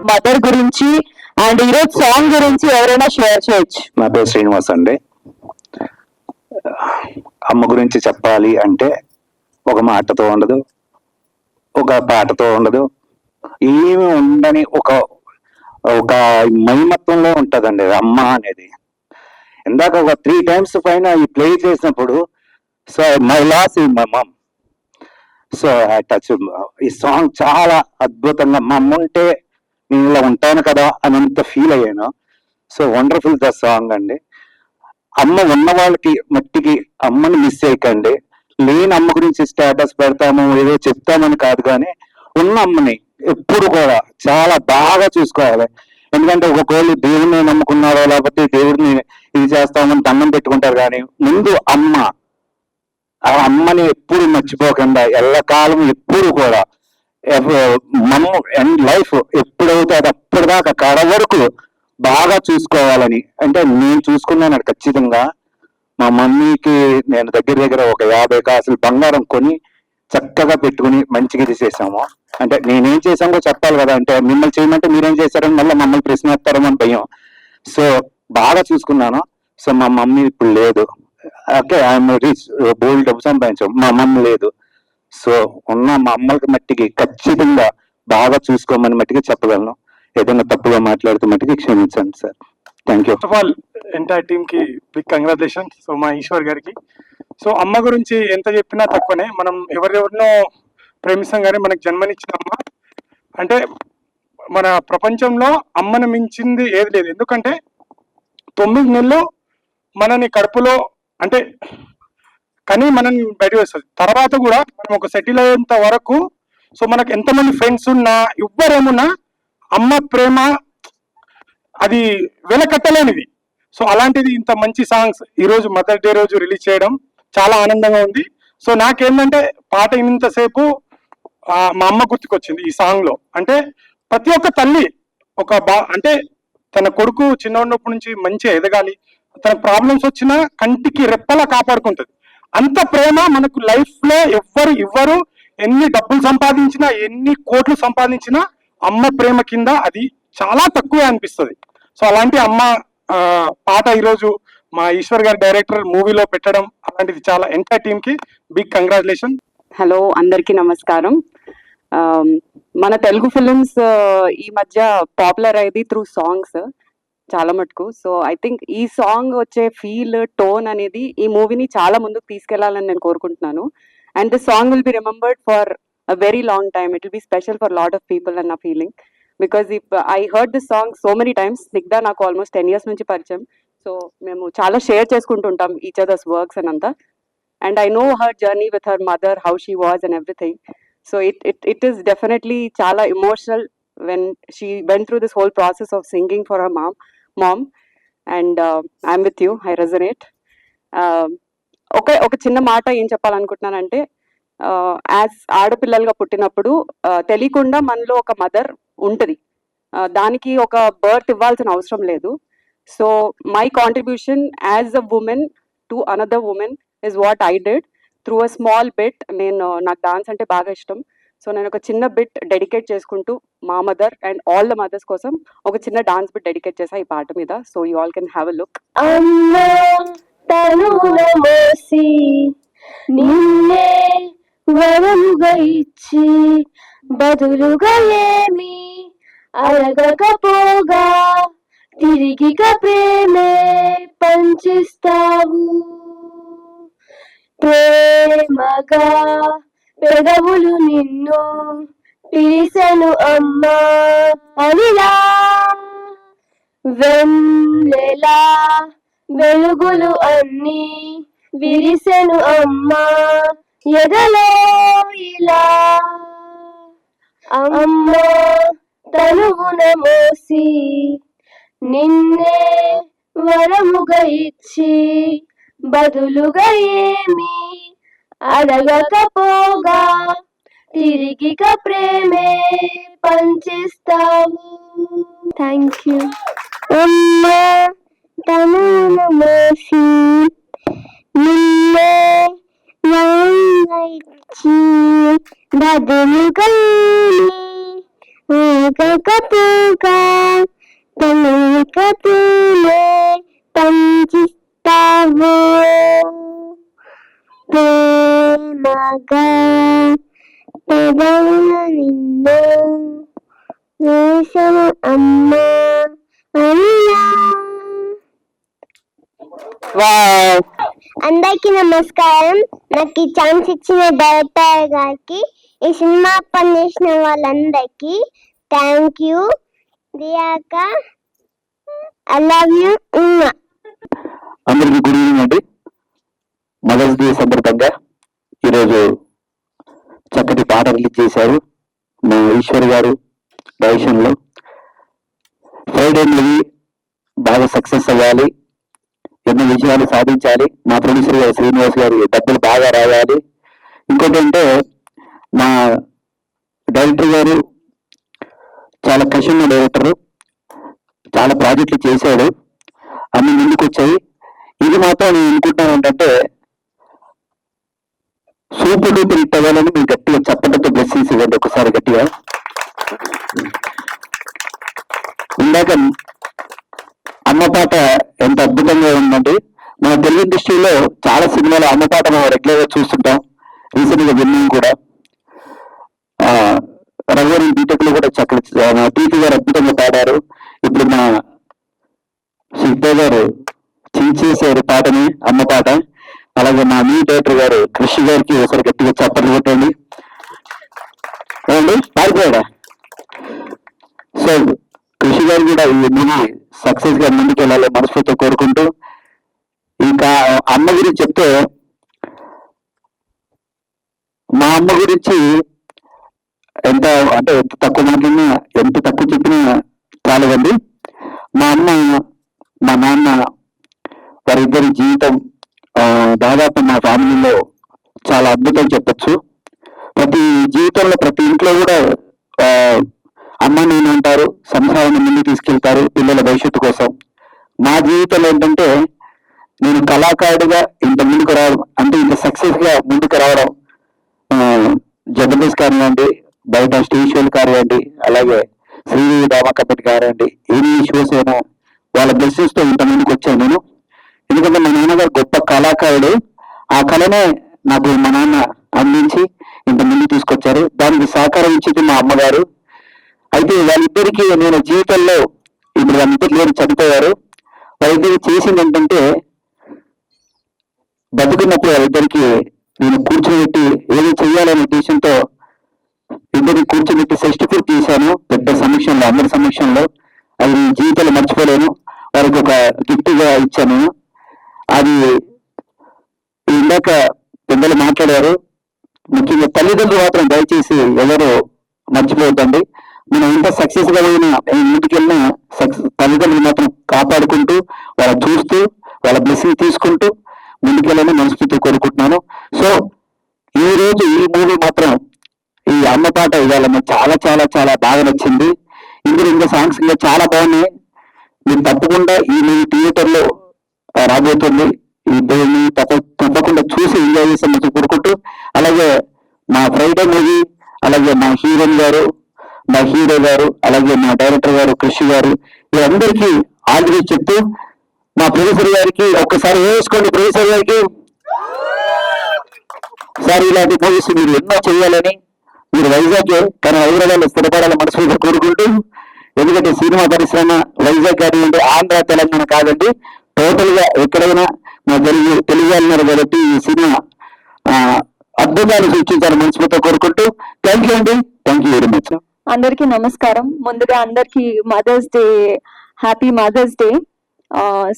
Mother గురించి and ఈరోజు song గురించి ఎవరైనా షేర్ చేయొచ్చు. నా పేరు శ్రీనివాస్ అండి. అమ్మ గురించి చెప్పాలి అంటే ఒక మాటతో ఉండదు, ఒక పాటతో ఉండదు, ఏమి ఉండని ఒక ఒక మైమత్వంలో ఉంటదండి అమ్మ అనేది. ఇందాక ఒక 3 times పైన ఈ ప్లే చేసినప్పుడు so my loss is my mum. So I touch ఈ సాంగ్ చాలా అద్భుతంగా మా అమ్మ ఉంటే నేను ఇలా ఉంటాను కదా అని అంత ఫీల్ అయ్యాను. సో వండర్ఫుల్ ద సాంగ్ అండి. అమ్మ ఉన్న వాళ్ళకి మట్టికి అమ్మని మిస్ చేయకండి. లేని అమ్మ గురించి స్టేటస్ పెడతాము ఏదో చెప్తామని కాదు, కానీ ఉన్న అమ్మని ఎప్పుడు కూడా చాలా బాగా చూసుకోవాలి. ఎందుకంటే ఒకవేళ దేవుడిని నమ్ముకున్నారో లేకపోతే దేవుడిని ఇది చేస్తామని దండం పెట్టుకుంటారు, కానీ ముందు అమ్మ, ఆ అమ్మని ఎప్పుడు మర్చిపోకుండా ఎల్లకాలం ఎప్పుడు కూడా మనం అండ్ లైఫ్ ఎప్పుడైతే అది అప్పటిదాకా కడ వరకు బాగా చూసుకోవాలని. అంటే నేను చూసుకున్నాను ఖచ్చితంగా. మా మమ్మీకి నేను దగ్గర ఒక 50 కాసులు బంగారం కొని చక్కగా పెట్టుకుని మంచిగా ఇది చేసాము. అంటే నేనేం చేశామో చెప్పాలి కదా, అంటే మిమ్మల్ని చేయమంటే మీరేం చేశారని మళ్ళీ మమ్మల్ని ప్రశ్న వేస్తారేమో అని భయం. సో బాగా చూసుకున్నాను. సో మా మమ్మీ ఇప్పుడు లేదు. ఓకే, ఐఎమ్ రిచ్, బోల్డ్ డబ్బు సంపాదించాం, మా మమ్మీ లేదు. సో ఉన్న మా అమ్మలకి మట్టికి ఖచ్చితంగా బాగా చూసుకోమని మట్టికి చెప్పగలను. ఏదైనా తప్పుగా మాట్లాడితే మట్టికి క్షమించండి sir. Thank you. First of all entire team కి బిగ్ కంగ్రాచులేషన్స్. సో మా ఈశ్వర్ గారికి. సో అమ్మ గురించి ఎంత చెప్పినా తక్కువనే. మనం ఎవరెవరినో ప్రేమిస్తాం కానీ మనకు జన్మనిచ్చిన అమ్మ అంటే మన ప్రపంచంలో అమ్మను మించింది ఏది లేదు. ఎందుకంటే 9 నెలలు మనని కడుపులో అంటే కానీ మనని బయట వేస్తుంది. తర్వాత కూడా మనం ఒక సెటిల్ అయ్యేంత వరకు సో మనకు ఎంతమంది ఫ్రెండ్స్ ఉన్నా ఎవ్వరేమున్నా అమ్మ ప్రేమ అది వెలకట్టలేనిది. సో అలాంటిది ఇంత మంచి సాంగ్స్ ఈరోజు మదర్ డే రోజు రిలీజ్ చేయడం చాలా ఆనందంగా ఉంది. సో నాకేంటంటే పాట ఇంతసేపు మా అమ్మ గుర్తుకొచ్చింది ఈ సాంగ్ లో. అంటే ప్రతి ఒక్క తల్లి ఒక అంటే తన కొడుకు చిన్నప్పటి నుంచి మంచిగా ఎదగాలి, తన ప్రాబ్లమ్స్ వచ్చినా కంటికి రెప్పలా కాపాడుకుంటుంది. అంత ప్రేమ మనకు లైఫ్ లో ఎవ్వరు ఇవ్వరు. ఎన్ని డబ్బులు సంపాదించినా ఎన్ని కోట్లు సంపాదించినా అమ్మ ప్రేమ కింద అది చాలా తక్కువే అనిపిస్తుంది. సో అలాంటి అమ్మ పాట ఈరోజు మా ఈశ్వర్ గారి డైరెక్టర్ మూవీలో పెట్టడం అలాంటిది చాలా ఎంటైర్ టీమ్ కి బిగ్ కంగ్రాచులేషన్. హలో, అందరికీ నమస్కారం. మన తెలుగు ఫిలిమ్స్ ఈ మధ్య పాపులర్ అయ్యేది త్రూ సాంగ్స్ చాలా మటుకు. సో ఐ థింక్ ఈ సాంగ్ వచ్చే ఫీల్ టోన్ అనేది ఈ మూవీని చాలా ముందుకు తీసుకెళ్లాలని నేను కోరుకుంటున్నాను. And this song will be remembered for a very long time. It will be special for lot of people అన్న ఫీలింగ్. Because I heard this song so many times. Snigdha నాకు ఆల్మోస్ట్ 10 years నుంచి పరిచయం. సో మేము చాలా షేర్ చేసుకుంటుంటాం each others works and అంతా. And I know her journey with her mother, how she was and everything. So it is definitely chala emotional when she went through this whole process of singing for her mom. And I'm with you, I resonate. ఒక చిన్న మాట ఏం చెప్పాలనుకుంటున్నానంటే, as ఆడపిల్లలుగా పుట్టినప్పుడు తెలియకుండా మనలో ఒక mother ఉంటుంది. దానికి ఒక బర్త్ ఇవ్వాల్సిన అవసరం లేదు. So my contribution as a women to another women is what I did through a small bit. నాకు డాన్స్ అంటే బాగా ఇష్టం. సో నేను ఒక చిన్న బిట్ డెడికేట్ చేసుకుంటూ మా mother and all the mothers కోసం ఒక చిన్న డాన్స్ బిట్ డెడికేట్ చేసా ఈ పాట మీద. So you all can have a look. అమ్మా తనుల మోసి నిన్నే వరముగా ఇచ్చి బదులుగా ఏమి అడగకపోగా తిరిగిక ప్రేమే పంచిస్తావు. ప్రేమగా పెదవులు నిన్ను పిలిసెను అమ్మా అనిలా, వెన్నెలా వెలుగులు అన్ని విరిసెను అమ్మా ఎదలో ఇలా. అమ్మా తనువున మోసి నిన్నే వరముగా ఇచ్చి బదులుగా ఏమి అడగకపోగా తిరిగిక ప్రేమే పంచిస్తావు. Thank you. అమ్మా తనువును మోసి నిన్నే వరముగా ఇచ్చి బదులుగా ఏమి కపుగా తనకపులే పంచిస్తావు ప్రేమగా పెదవుల నిన్ను వేసము అమ్మ అయ్యా. వావ్. అందరికీ నమస్కారం. నాకు ఈ ఛాన్స్ ఇచ్చిన డైరెక్టర్ గారికి, ఈ సినిమా పనిచేసిన వాళ్ళందరికీ థ్యాంక్ యూ. దియాక ఐ లవ్ యూ. అందరికీ గుడ్ ఈవినింగ్ అండి. మదర్స్ డే సందర్భంగా ఈరోజు చక్కటి పాట రిలీజ్ చేశారు మా ఈశ్వర్ గారు డైరెక్షన్లో. ఫ్రైడే మూవీ బాగా సక్సెస్ అవ్వాలి, ఎన్నో విజయాలు సాధించాలి. మా ప్రొడ్యూసర్ గారు శ్రీనివాస్ గారు డబ్బులు బాగా రావాలి. ఇంకోటి అంటే మా డైరెక్టర్ గారు చాలా కషిన్న డైరెక్టరు, చాలా ప్రాజెక్టులు చేశాడు, అన్ని ముందుకు వచ్చాయి. ఇది మాత్రం నేను అనుకుంటున్నాను ఏంటంటే సూపర్ డూపర్ హిట్ అవ్వాలని మీరు గట్టిగా చప్పటితో బ్లెస్సింగ్స్ ఇవ్వండి ఒకసారి గట్టిగా. ఇందాక అమ్మ పాట ఎంత అద్భుతంగా ఉందండి. మన తెలుగు ఇండస్ట్రీలో చాలా సినిమాలు అమ్మ పాట మనం రెగ్యులర్ గా చూస్తుంటాం. రీసెంట్ గా విన్నాం కూడా. రఘువరి బీటెక్ లో కూడా చక్కగా టీపీ గారు అద్భుతంగా పాడారు. ఇప్పుడు మా సిద్ధ గారు చించేశారు పాటని, అమ్మ పాట. అలాగే మా మీ డైరెక్టర్ గారు కృషి గారికి ఒకసారి గట్టిగా చప్పట్లు కొట్టండి. ఏమండి పాడిపోయాడా? సో కృషి గారు కూడా ఈ మూవీ సక్సెస్ గా ముందుకు వెళ్ళాలి మనస్ఫూర్తిగా కోరుకుంటూ. ఇంకా అమ్మ గురించి చెప్తే, మా అమ్మ గురించి ఎంత అంటే ఎంత తక్కువ మాట్లాడినా ఎంత తక్కువ చెప్పినా చాలదండి. మా అమ్మ మా నాన్న వారిద్దరి జీవితం దాదాపు మా ఫ్యామిలీలో చాలా అద్భుతం చెప్పచ్చు. ప్రతి జీవితంలో ప్రతి ఇంట్లో కూడా అమ్మ నేను అంటారు, సంసారాన్ని ముందుకు తీసుకెళ్తారు పిల్లల భవిష్యత్తు కోసం. మా జీవితంలో ఏంటంటే నేను కళాకారుడిగా ఇంత ముందుకు రావడం, అంటే ఇంత సక్సెస్ గా ముందుకు రావడం, జబర్దస్త్ కానివ్వండి, బయట స్టేజ్ షోలు కానివ్వండి, అలాగే శ్రీదేవి డ్రామా కంపెనీ కానివ్వండి, ఎన్ని షోస్ అయినా వాళ్ళ బ్లెస్సింగ్స్ తో ఇంత ముందుకు వచ్చాను నేను. ఎందుకంటే మా నాన్నగారు గొప్ప కళాకారుడు. ఆ కళనే నాకు మా నాన్న అందించి ఇంత ముందు తీసుకొచ్చారు. దానికి సహకారం ఇచ్చేది మా అమ్మగారు. అయితే వాళ్ళిద్దరికి నేను జీవితంలో ఇప్పుడు వాళ్ళిద్దరు చనిపోయారు. వాళ్ళిద్దరికి చేసింది ఏంటంటే బతుకున్నప్పుడు వాళ్ళిద్దరికి నేను కూర్చోబెట్టి ఏదో చెయ్యాలనే ఉద్దేశంతో ఇద్దరిని కూర్చోబెట్టి సర్టిఫికేట్ తీశాను పెద్ద సమక్షంలో, అందరి సమక్షంలో. అది నేను జీవితంలో మర్చిపోలేను. వారికి ఒక గిఫ్ట్ గా ఇచ్చాను. అది ఇందాక పెద్దలు మాట్లాడారు. ముఖ్యంగా తల్లిదండ్రులు మాత్రం దయచేసి ఎవరు మర్చిపోవద్దండి. మనం ఎంత సక్సెస్ గా పోయినా ఇంటికెళ్ళినా తల్లిదండ్రులు మాత్రం కాపాడుకుంటూ, వాళ్ళ చూస్తూ, వాళ్ళ బ్లెస్సింగ్ తీసుకుంటూ ముందుకెళ్ళని మనస్ఫూర్తి కోరుకుంటున్నాను. సో ఈ రోజు ఈ మూవీ మాత్రం ఈ అమ్మ పాట ఇవాళ నాకు చాలా చాలా చాలా బాగా నచ్చింది. ఇందులో ఇంకా సాంగ్స్ ఇంకా చాలా బాగున్నాయి. మీరు తప్పకుండా ఈ మూవీ థియేటర్ లో రాబోతుంది. ఈ మూవీ తప్పకుండా చూసి ఎంజాయ్ చేసి కోరుకుంటూ, అలాగే మా ఫ్రైడే మూవీ, అలాగే మా హీరోయిన్ గారు, మా హీరో గారు, అలాగే మా డైరెక్టర్ గారు కృషి గారు, వీరందరికీ ఆల్ ది బెస్ట్ చెప్తూ, మా ప్రొడ్యూసర్ గారికి ఒక్కసారి వేసుకోండి. ప్రొడ్యూసర్ గారికి సార్ ఇలాంటి మూవీస్ మీరు ఎన్నో చేయాలని, మీరు వైజాగ్ కానీ హైదరాబాద్ లో స్థిరపడాలని మనస్ఫూర్తిగా కోరుకుంటూ, ఎందుకంటే సినిమా పరిశ్రమ వైజాగ్ కానివ్వండి, ఆంధ్ర తెలంగాణ కాదండి, టోటల్ గా ఎక్కడైనా మా తెలుగు అన్నారు కాబట్టి ఈ సినిమా అద్భుతాలు సృష్టించాలని మనస్ఫూర్తిగా కోరుకుంటూ థ్యాంక్ యూ అండి. Thank you very much. అందరికీ నమస్కారం. ముందుగా అందరికి mother's day, happy mothers day.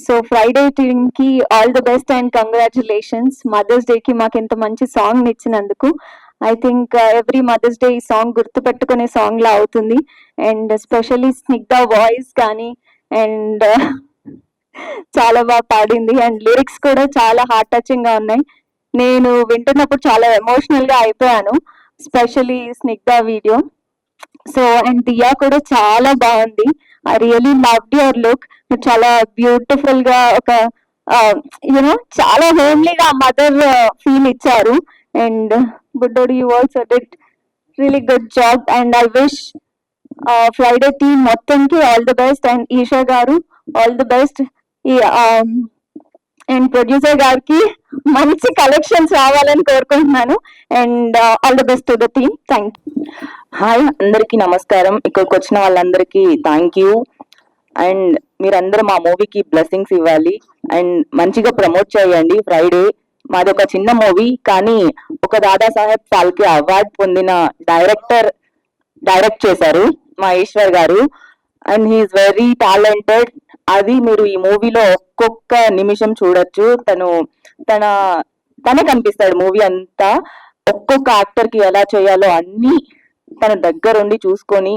So Friday team కి all the best and congratulations. Mother's day కి మాకు ఇంత మంచి సాంగ్ ఇచ్చినందుకు. I think every mother's day ఈ సాంగ్ గుర్తు పెట్టుకునే సాంగ్ లా అవుతుంది. అండ్ ఎస్పెషల్లీ స్నిగ్ధ వాయిస్ కానీ అండ్ చాలా బాగా పాడింది. అండ్ లిరిక్స్ కూడా చాలా హార్ట్ టచింగ్ గా ఉన్నాయి. నేను వింటున్నప్పుడు చాలా ఎమోషనల్ గా అయిపోయాను, specially Snigdha video. So and Diya కూడా చాలా బాగుంది. I really loved your look. చాలా బ్యూటిఫుల్ గా ఒక యూనో చాలా హోమ్లీగా మదర్ ఫీల్ ఇచ్చారు. అండ్ బుడ్డోడు you also did really good job. And I wish Friday team మొత్తంకి all the best, and Esha గారు all the best, and producer గారికి మంచి కలెక్షన్స్ రావాలని కోరుకుంటున్నాను, and all the best to the team. Thank you. Hi, అందరికీ నమస్కారం. ఇక్కడికి వచ్చిన వాళ్ళందరికీ థ్యాంక్ యూ. అండ్ మీరందరూ మా మూవీకి బ్లెస్సింగ్స్ ఇవ్వాలి అండ్ మంచిగా ప్రమోట్ చేయండి. ఫ్రైడే మాది ఒక చిన్న మూవీ, కానీ ఒక దాదాసాహెబ్ ఫాల్కే అవార్డ్ పొందిన డైరెక్ట్ చేశారు మా ఈశ్వర్ గారు, అండ్ హీఈస్ వెరీ టాలెంటెడ్. అది మీరు ఈ మూవీలో ఒక్కొక్క నిమిషం చూడొచ్చు. తనే కనిపిస్తాడు మూవీ అంతా. ఒక్కొక్క యాక్టర్ కి ఎలా చేయాలో అన్ని తన దగ్గరుండి చూసుకొని,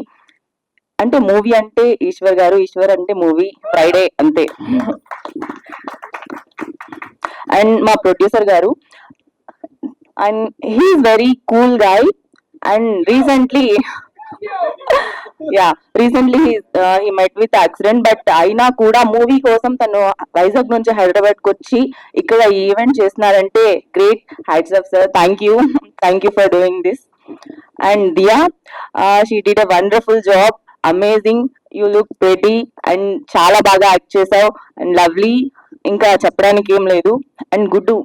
అంటే మూవీ అంటే ఈశ్వర్ గారు, ఈశ్వర్ అంటే మూవీ, ఫ్రైడే అంతే. అండ్ మా ప్రొడ్యూసర్ గారు, and he is very cool guy. And recently he met with accident, but అయినా కూడా మూవీ కోసం తను వైజాగ్ నుంచి హైదరాబాద్ కి వచ్చి ఇక్కడ ఈవెంట్ చేస్తున్నారంటే great. Hats off sir, thank you for doing this. And Diya, she did a wonderful job, amazing, you look pretty and చాలా బాగా యాక్ట్ చేసావు, అండ్ లవ్లీ, ఇంకా చెప్పడానికి ఏం లేదు. అండ్ గుడ్డు,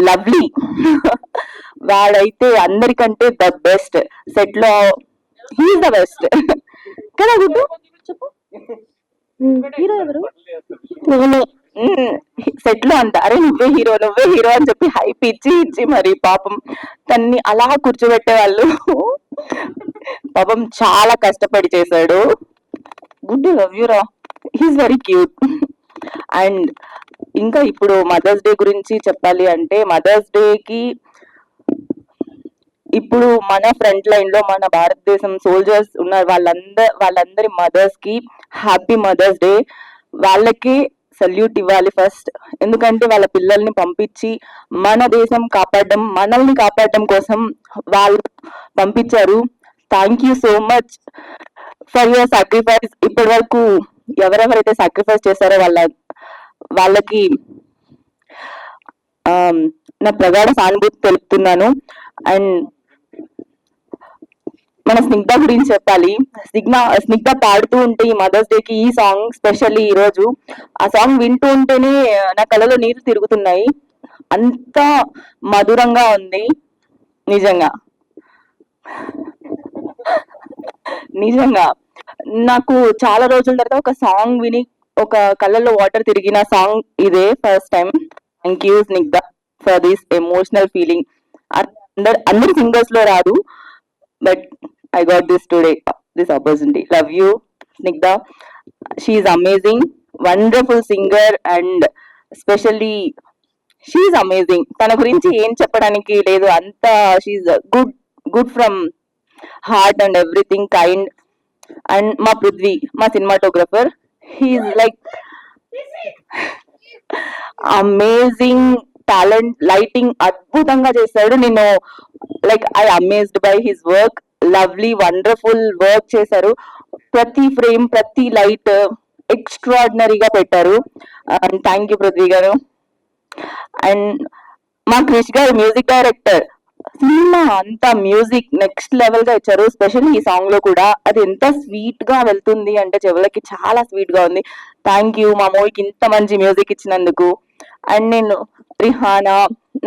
లవ్లీ వాడైతే అందరికంటే ద బెస్ట్ సెట్ లో, హీఈస్ ద బెస్ట్ కదా గుడ్డు, చెప్పు. హీరో ఎవరు? సెట్ లో అంత అరే నువ్వే హీరో అని చెప్పి హైప్ ఇచ్చి మరి పాపం తన్ని అలా కూర్చోబెట్టేవాళ్ళు. పాపం చాలా కష్టపడి చేశాడు. గుడ్, లవ్ యూ రా, హీస్ వెరీ క్యూట్. అండ్ ఇంకా ఇప్పుడు మదర్స్ డే గురించి చెప్పాలి అంటే, మదర్స్ డేకి ఇప్పుడు మన ఫ్రంట్ లైన్ లో మన భారతదేశం సోల్జర్స్ ఉన్నారు, వాళ్ళందరి మదర్స్ కి హ్యాపీ మదర్స్ డే. వాళ్ళకి సల్యూట్ ఇవ్వాలి ఫస్ట్, ఎందుకంటే వాళ్ళ పిల్లల్ని పంపించి మన దేశం కాపాడడం, మనల్ని కాపాడడం కోసం వాళ్ళు పంపించారు. Thank you so much for your sacrifice. ఇప్పటి వరకు ఎవరెవరైతే సాక్రిఫైస్ చేశారో వాళ్ళకి నా ప్రగాఢ సానుభూతి తెలుపుతున్నాను. అండ్ మన స్నిగ్ధ గురించి చెప్పాలి. స్నిగ్ధ పాడుతూ ఉంటే ఈ మదర్స్ డే కి ఈ సాంగ్, స్పెషల్లీ ఈ రోజు ఆ సాంగ్ వింటూ ఉంటేనే నా కళ్ళలో నీరు తిరుగుతున్నాయి, అంత మధురంగా ఉంది. నిజంగా నాకు చాలా రోజుల తర్వాత ఒక సాంగ్ విని ఒక కళ్ళల్లో వాటర్ తిరిగిన సాంగ్ ఇదే, first time. Thank you Snigdha for this emotional feeling. అందరి సింగర్స్ లో రాదు, but I got this today, this opportunity. Love you, Snigdha. She is amazing, wonderful singer, and especially she is amazing. Tana gurinchi em cheppadaniki ledu, anta she is good from heart and everything, kind. And ma Prithvi, ma cinematographer, he is like amazing talent, lighting adbhutanga chesadu. Nenu like I amazed by his work. Lovely, wonderful work చేశారు. ప్రతి frame, ప్రతి light ఎక్స్ట్రాడినరీగా పెట్టారు. Thank you Prithvi గారు. And మా క్రిష్ గారు music director, cinema అంతా music next level గా ఇచ్చారు. స్పెషల్లీ ఈ సాంగ్ లో కూడా అది ఎంత స్వీట్ గా వెళ్తుంది అంటే చెవులకి చాలా స్వీట్ గా ఉంది. థ్యాంక్ యూ మా మూవీకి ఇంత మంచి మ్యూజిక్ ఇచ్చినందుకు. అండ్ నేను రిహానా,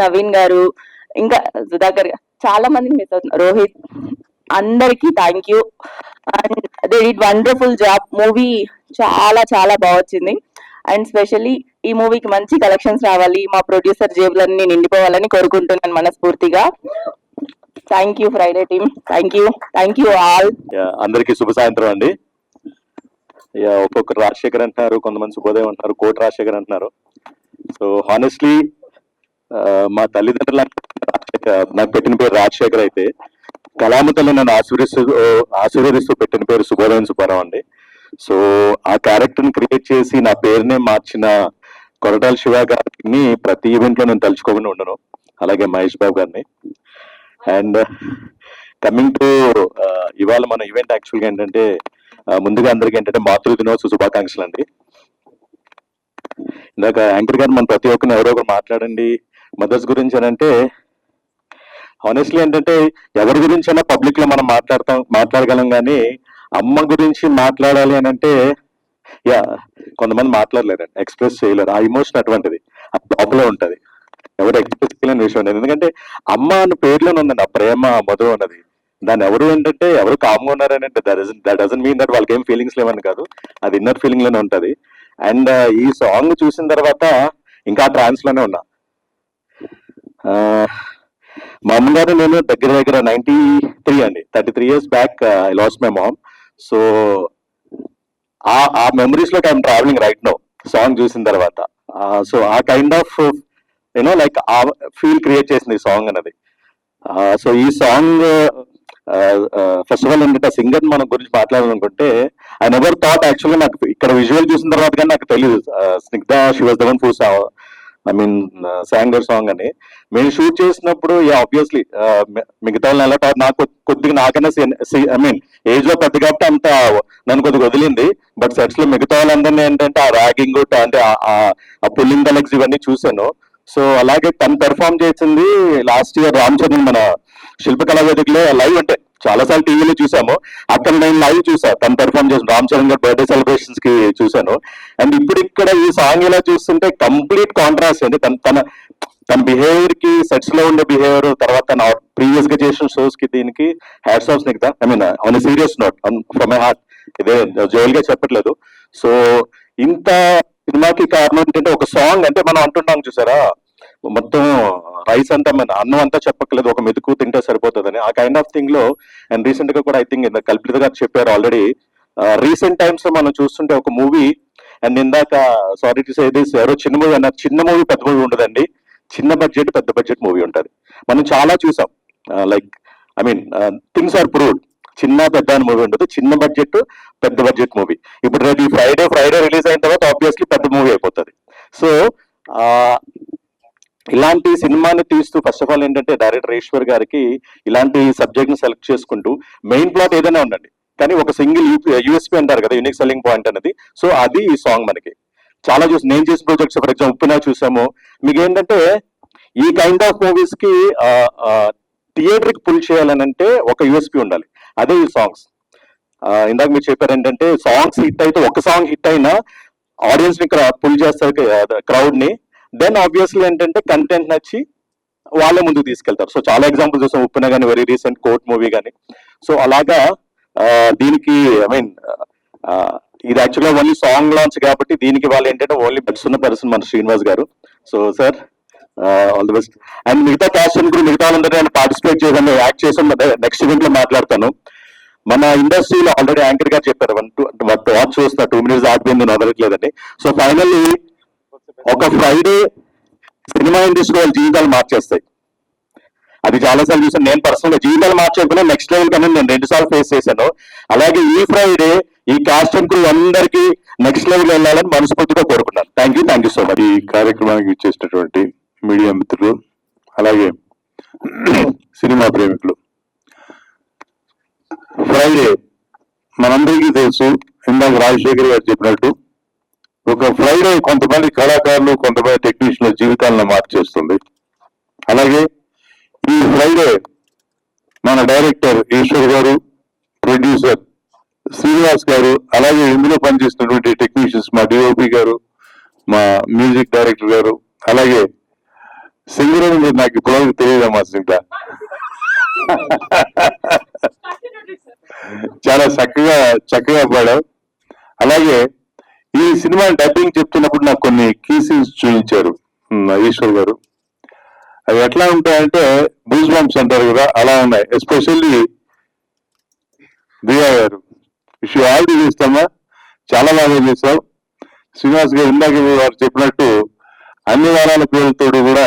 నవీన్ గారు, ఇంకా సుధాకర్ గారు, చాలా మందిని మిస్ అవుతున్నారు, రోహిత్, అందరికి thank you. And they did wonderful job. Movie చాలా చాలా బాగా వచ్చింది. అండ్ స్పెషల్లీ ఈ మూవీకి మంచి కలెక్షన్స్ రావాలి, మా ప్రొడ్యూసర్ జేబులన్నీ నిండిపోవాలని కోరుకుంటున్నాను మనస్ఫూర్తిగా. Thank you Friday team, thank you all. అందరికీ శుభ సాయంత్రం అండి. ఒక్కొక్కరు రాజశేఖర్ అంటున్నారు, కొంతమంది శుభోదయం అంటున్నారు, కోటి రాజశేఖర్ అంటున్నారు. సో హానెస్ట్లీ మా తల్లిదండ్రులు నాకు పెట్టిన పేరు రాజశేఖర్ అయితే, కళామతల్లి నన్ను ఆశీర్వదిస్తూ పెట్టిన పేరు శుభోదయం సుబ్బారావు అండి. సో ఆ క్యారెక్టర్ ని క్రియేట్ చేసి నా పేరునే మార్చిన కొరటాల శివ గారిని ప్రతి ఈవెంట్ లో నేను తలుచుకోకుండా ఉండను, అలాగే మహేష్ బాబు గారిని. అండ్ కమింగ్ టు ఇవాళ మన ఈవెంట్ యాక్చువల్గా ఏంటంటే, ముందుగా అందరికీ ఏంటంటే మాతృ దినోత్సవ శుభాకాంక్షలు అండి. ఇందాక యాంకర్ గారు మన ప్రతి ఒక్కరిని ఎవరో ఒకరు మాట్లాడండి మదర్స్ గురించి అని అంటే, హానెస్ట్లీ ఏంటంటే ఎవరి గురించి అయినా పబ్లిక్ లో మనం మాట్లాడగలం, కానీ అమ్మ గురించి మాట్లాడాలి అని అంటే యా, కొంతమంది మాట్లాడలేరండి, ఎక్స్ప్రెస్ చేయలేరు. ఆ ఇమోషన్ అటువంటిది, ఆ లోపలే ఉంటది, ఎవరు ఎక్స్ప్రెస్ చేయలేని విషయం ఉండదు. ఎందుకంటే అమ్మ అన్న పేరులోనే ఉందండి ఆ ప్రేమ, ఆ మధురం అన్నది. దాన్ని ఎవరు ఏంటంటే ఎవరు కామ్గా ఉన్నారని అంటే దట్ డజన్ మీన్ దట్ వాళ్ళకి ఏం ఫీలింగ్స్ లేవని కాదు, అది ఇన్నర్ ఫీలింగ్ లోనే ఉంటది. అండ్ ఈ సాంగ్ చూసిన తర్వాత ఇంకా ట్రాన్స్ లోనే ఉన్నా. మా అమ్మగారు నేను దగ్గర దగ్గర 93 అండి, 33 years back I lost my mom. So ఆ మెమరీస్ లోకి I'm travelling right now song చూసిన తర్వాత. సో ఆ కైండ్ ఆఫ్ యూనో లైక్ ఆ ఫీల్ క్రియేట్ చేసింది ఈ సాంగ్ అన్నది. సో ఈ సాంగ్ ఫస్ట్ ఆఫ్ ఆల్ ఏంటంటే సింగర్ మనం గురించి మాట్లాడాలనుకుంటే ఐ నెవర్ థాట్ యాక్చువల్గా, నాకు ఇక్కడ విజువల్ చూసిన తర్వాత కానీ నాకు తెలియదు Snigdha she was the one who I mean singer song అని. మేము షూట్ చేసినప్పుడు ఆబ్వియస్లీ మిగతా వాళ్ళని ఎలా నాకు కొద్దిగా నాకన్నా ఐ మీన్ ఏజ్ లో పెద్ద కాబట్టి అంత నన్ను కొద్దిగా వదిలింది. బట్ సెట్స్ లో మిగతా వాళ్ళందరినీ ఏంటంటే ఆ ర్యాగింగ్ అంటే ఆ పుల్లింగ్ కలెక్స్ ఇవన్నీ చూశాను. సో అలాగే తను పెర్ఫామ్ చేసింది లాస్ట్ ఇయర్ రామ్ చరణ్ మన శిల్పకళా వేదికలో లైవ్, అంటే చాలా సార్లు టీవీలో చూసాము, అక్కడ నేను లైవ్ చూసాను తను పెర్ఫామ్ చేసిన రామ్ చరణ్ గారి బర్త్డే సెలబ్రేషన్స్ కి చూశాను. అండ్ ఇప్పుడు ఇక్కడ ఈ సాంగ్ ఇలా చూస్తుంటే కంప్లీట్ కాంట్రాస్ట్ అండి. తన బిహేవియర్ కి, సెట్స్ లో ఉండే బిహేవియర్, తర్వాత తన ప్రీవియస్ గా చేసిన షోస్ కి దీనికి hats off Snigdha. I mean on a serious note, from my heart, ఇదే జోయల్ గా చెప్పట్లేదు. సో ఇంత సినిమాకి కారణం ఏంటంటే ఒక సాంగ్, అంటే మనం అంటున్నాం చూసారా మొత్తం రైస్ అంతా మన అన్నం అంతా చెప్పట్లేదు, ఒక మెతుకు తింటే సరిపోతుందని, ఆ కైండ్ ఆఫ్ థింగ్ లో. అండ్ రీసెంట్ గా కూడా ఐ థింక్ కల్పిత గారు చెప్పారు ఆల్రెడీ, రీసెంట్ టైమ్స్ లో మనం చూస్తుంటే ఒక మూవీ, అండ్ ఇందాక సారీ టు సే దిస్, ఎవరో చిన్న మూవీ అన్నారు, చిన్న మూవీ పెద్ద మూవీ ఉండదండి, చిన్న బడ్జెట్ పెద్ద బడ్జెట్ మూవీ ఉంటది. మనం చాలా చూసాం, like I mean things are proved. చిన్న పెద్ద అని మూవీ ఉండదు, చిన్న బడ్జెట్ పెద్ద బడ్జెట్ మూవీ. ఇప్పుడు రేపు ఫ్రైడే రిలీజ్ అయిన తర్వాత ఆబ్వియస్లీ పెద్ద మూవీ అయిపోతుంది. సో ఇలాంటి సినిమాని తీస్తూ ఫస్ట్ ఆఫ్ ఆల్ ఏంటంటే డైరెక్టర్ ఈశ్వర్ గారికి ఇలాంటి సబ్జెక్ట్ ని సెలెక్ట్ చేసుకుంటూ, మెయిన్ ప్లాట్ ఏదైనా ఉండండి కానీ ఒక సింగిల్ యూఎస్పీ అంటారు కదా, యూనిక్ సెల్లింగ్ పాయింట్ అనేది. సో అది ఈ సాంగ్ మనకి చాలా చూసి, నేను చేసిన ప్రాజెక్ట్స్ ఫర్ ఎగ్జాంపుల్ ఉప్పినా చూసాము. మీకు ఏంటంటే ఈ కైండ్ ఆఫ్ మూవీస్ కి థియేటర్ కి పుల్ చేయాలని అంటే ఒక యూఎస్పీ ఉండాలి, అదే ఈ సాంగ్స్. ఇందాక మీరు చెప్పారు ఏంటంటే సాంగ్స్ హిట్ అయితే, ఒక సాంగ్ హిట్ అయినా ఆడియన్స్ ని పుల్ చేస్తారు క్రౌడ్ ని. దెన్ ఆబ్వియస్లీ ఏంటంటే కంటెంట్ నచ్చి వాళ్ళే ముందుకు తీసుకెళ్తారు. సో చాలా ఎగ్జాంపుల్స్ చూసాం, ఉప్పిన కానీ, వెరీ రీసెంట్ కోర్ట్ మూవీ కానీ. సో అలాగా దీనికి ఐ మీన్ ఇది యాక్చువల్గా ఓన్లీ సాంగ్ లాంచ్ కాబట్టి దీనికి వాళ్ళు ఏంటంటే ఓన్లీ బెస్ట్ ఉన్న పర్సన్ మన శ్రీనివాస్ గారు. So sir all the best. And మిగతా క్యాస్ట్ కూడా మిగతా వాళ్ళందరూ నేను పార్టిసిపేట్ చేశాను, యాక్ట్ చేసాను, నెక్స్ట్ ఈవెంట్ లో మాట్లాడతాను. మన ఇండస్ట్రీలో ఆల్రెడీ యాంకర్ గారు చెప్పారు, వాచ్ చూస్తా 2 minutes ఆగిపోయింది వదలట్లేదండి. సో ఫైనల్లీ ఒక ఫ్రైడే సినిమా ఇండస్ట్రీ వాళ్ళ జీవితాలు మార్చేస్తాయి. అది చాలాసార్లు చూసాను నేను పర్సనల్ గా, జీవితాలు మార్చేయకుండా నెక్స్ట్ లెవెల్ కన్నా నేను 2 సార్లు ఫేస్ చేశాను. అలాగే ఈ ఫ్రైడే ఈ కాస్ట్ అండ్ క్రూ అందరికీ నెక్స్ట్ లెవెల్ వెళ్ళాలని మనస్ఫూర్తిగా కోరుకున్నాను. Thank you so much. ఈ కార్యక్రమానికి ఇచ్చేసినటువంటి మీడియా మిత్రులు, అలాగే సినిమా ప్రేమికులు, ఫ్రైడే మనందరికీ తెలుసు, ఇందాక రాజశేఖర్ గారు చెప్పినట్టు ఒక ఫ్రైడే కొంతమంది కళాకారులు, కొంతమంది టెక్నీషియన్ల జీవితాలను మార్చేస్తుంది. అలాగే ఈ ఫ్రైడే మన డైరెక్టర్ ఈశ్వర్ గారు, ప్రొడ్యూసర్ శ్రీనివాస్ గారు, అలాగే ఇందులో పనిచేసినటువంటి టెక్నీషియన్స్ మా డిఓపి గారు, మా మ్యూజిక్ డైరెక్టర్ గారు, అలాగే సింగర్ అని మీరు నాకు ఇప్పుడు తెలియదమ్మా సింగ, చాలా చక్కగా పాడావు. అలాగే ఈ సినిమా డబ్బింగ్ చెప్తున్నప్పుడు నాకు కొన్ని కీ సీన్స్ చూపించారు ఈశ్వర్ గారు. అవి ఎట్లా ఉంటాయంటే బూజ్ బంప్స్ అంటారు కదా, అలా ఉన్నాయి. ఎస్పెషల్లీ దియా గారు విషయం ఆల్రెడీ చేస్తామా, చాలా బాగా చేస్తావు. శ్రీనివాస్ గారు ఇందాక వారు చెప్పినట్టు అన్ని వారాల పేరుతో కూడా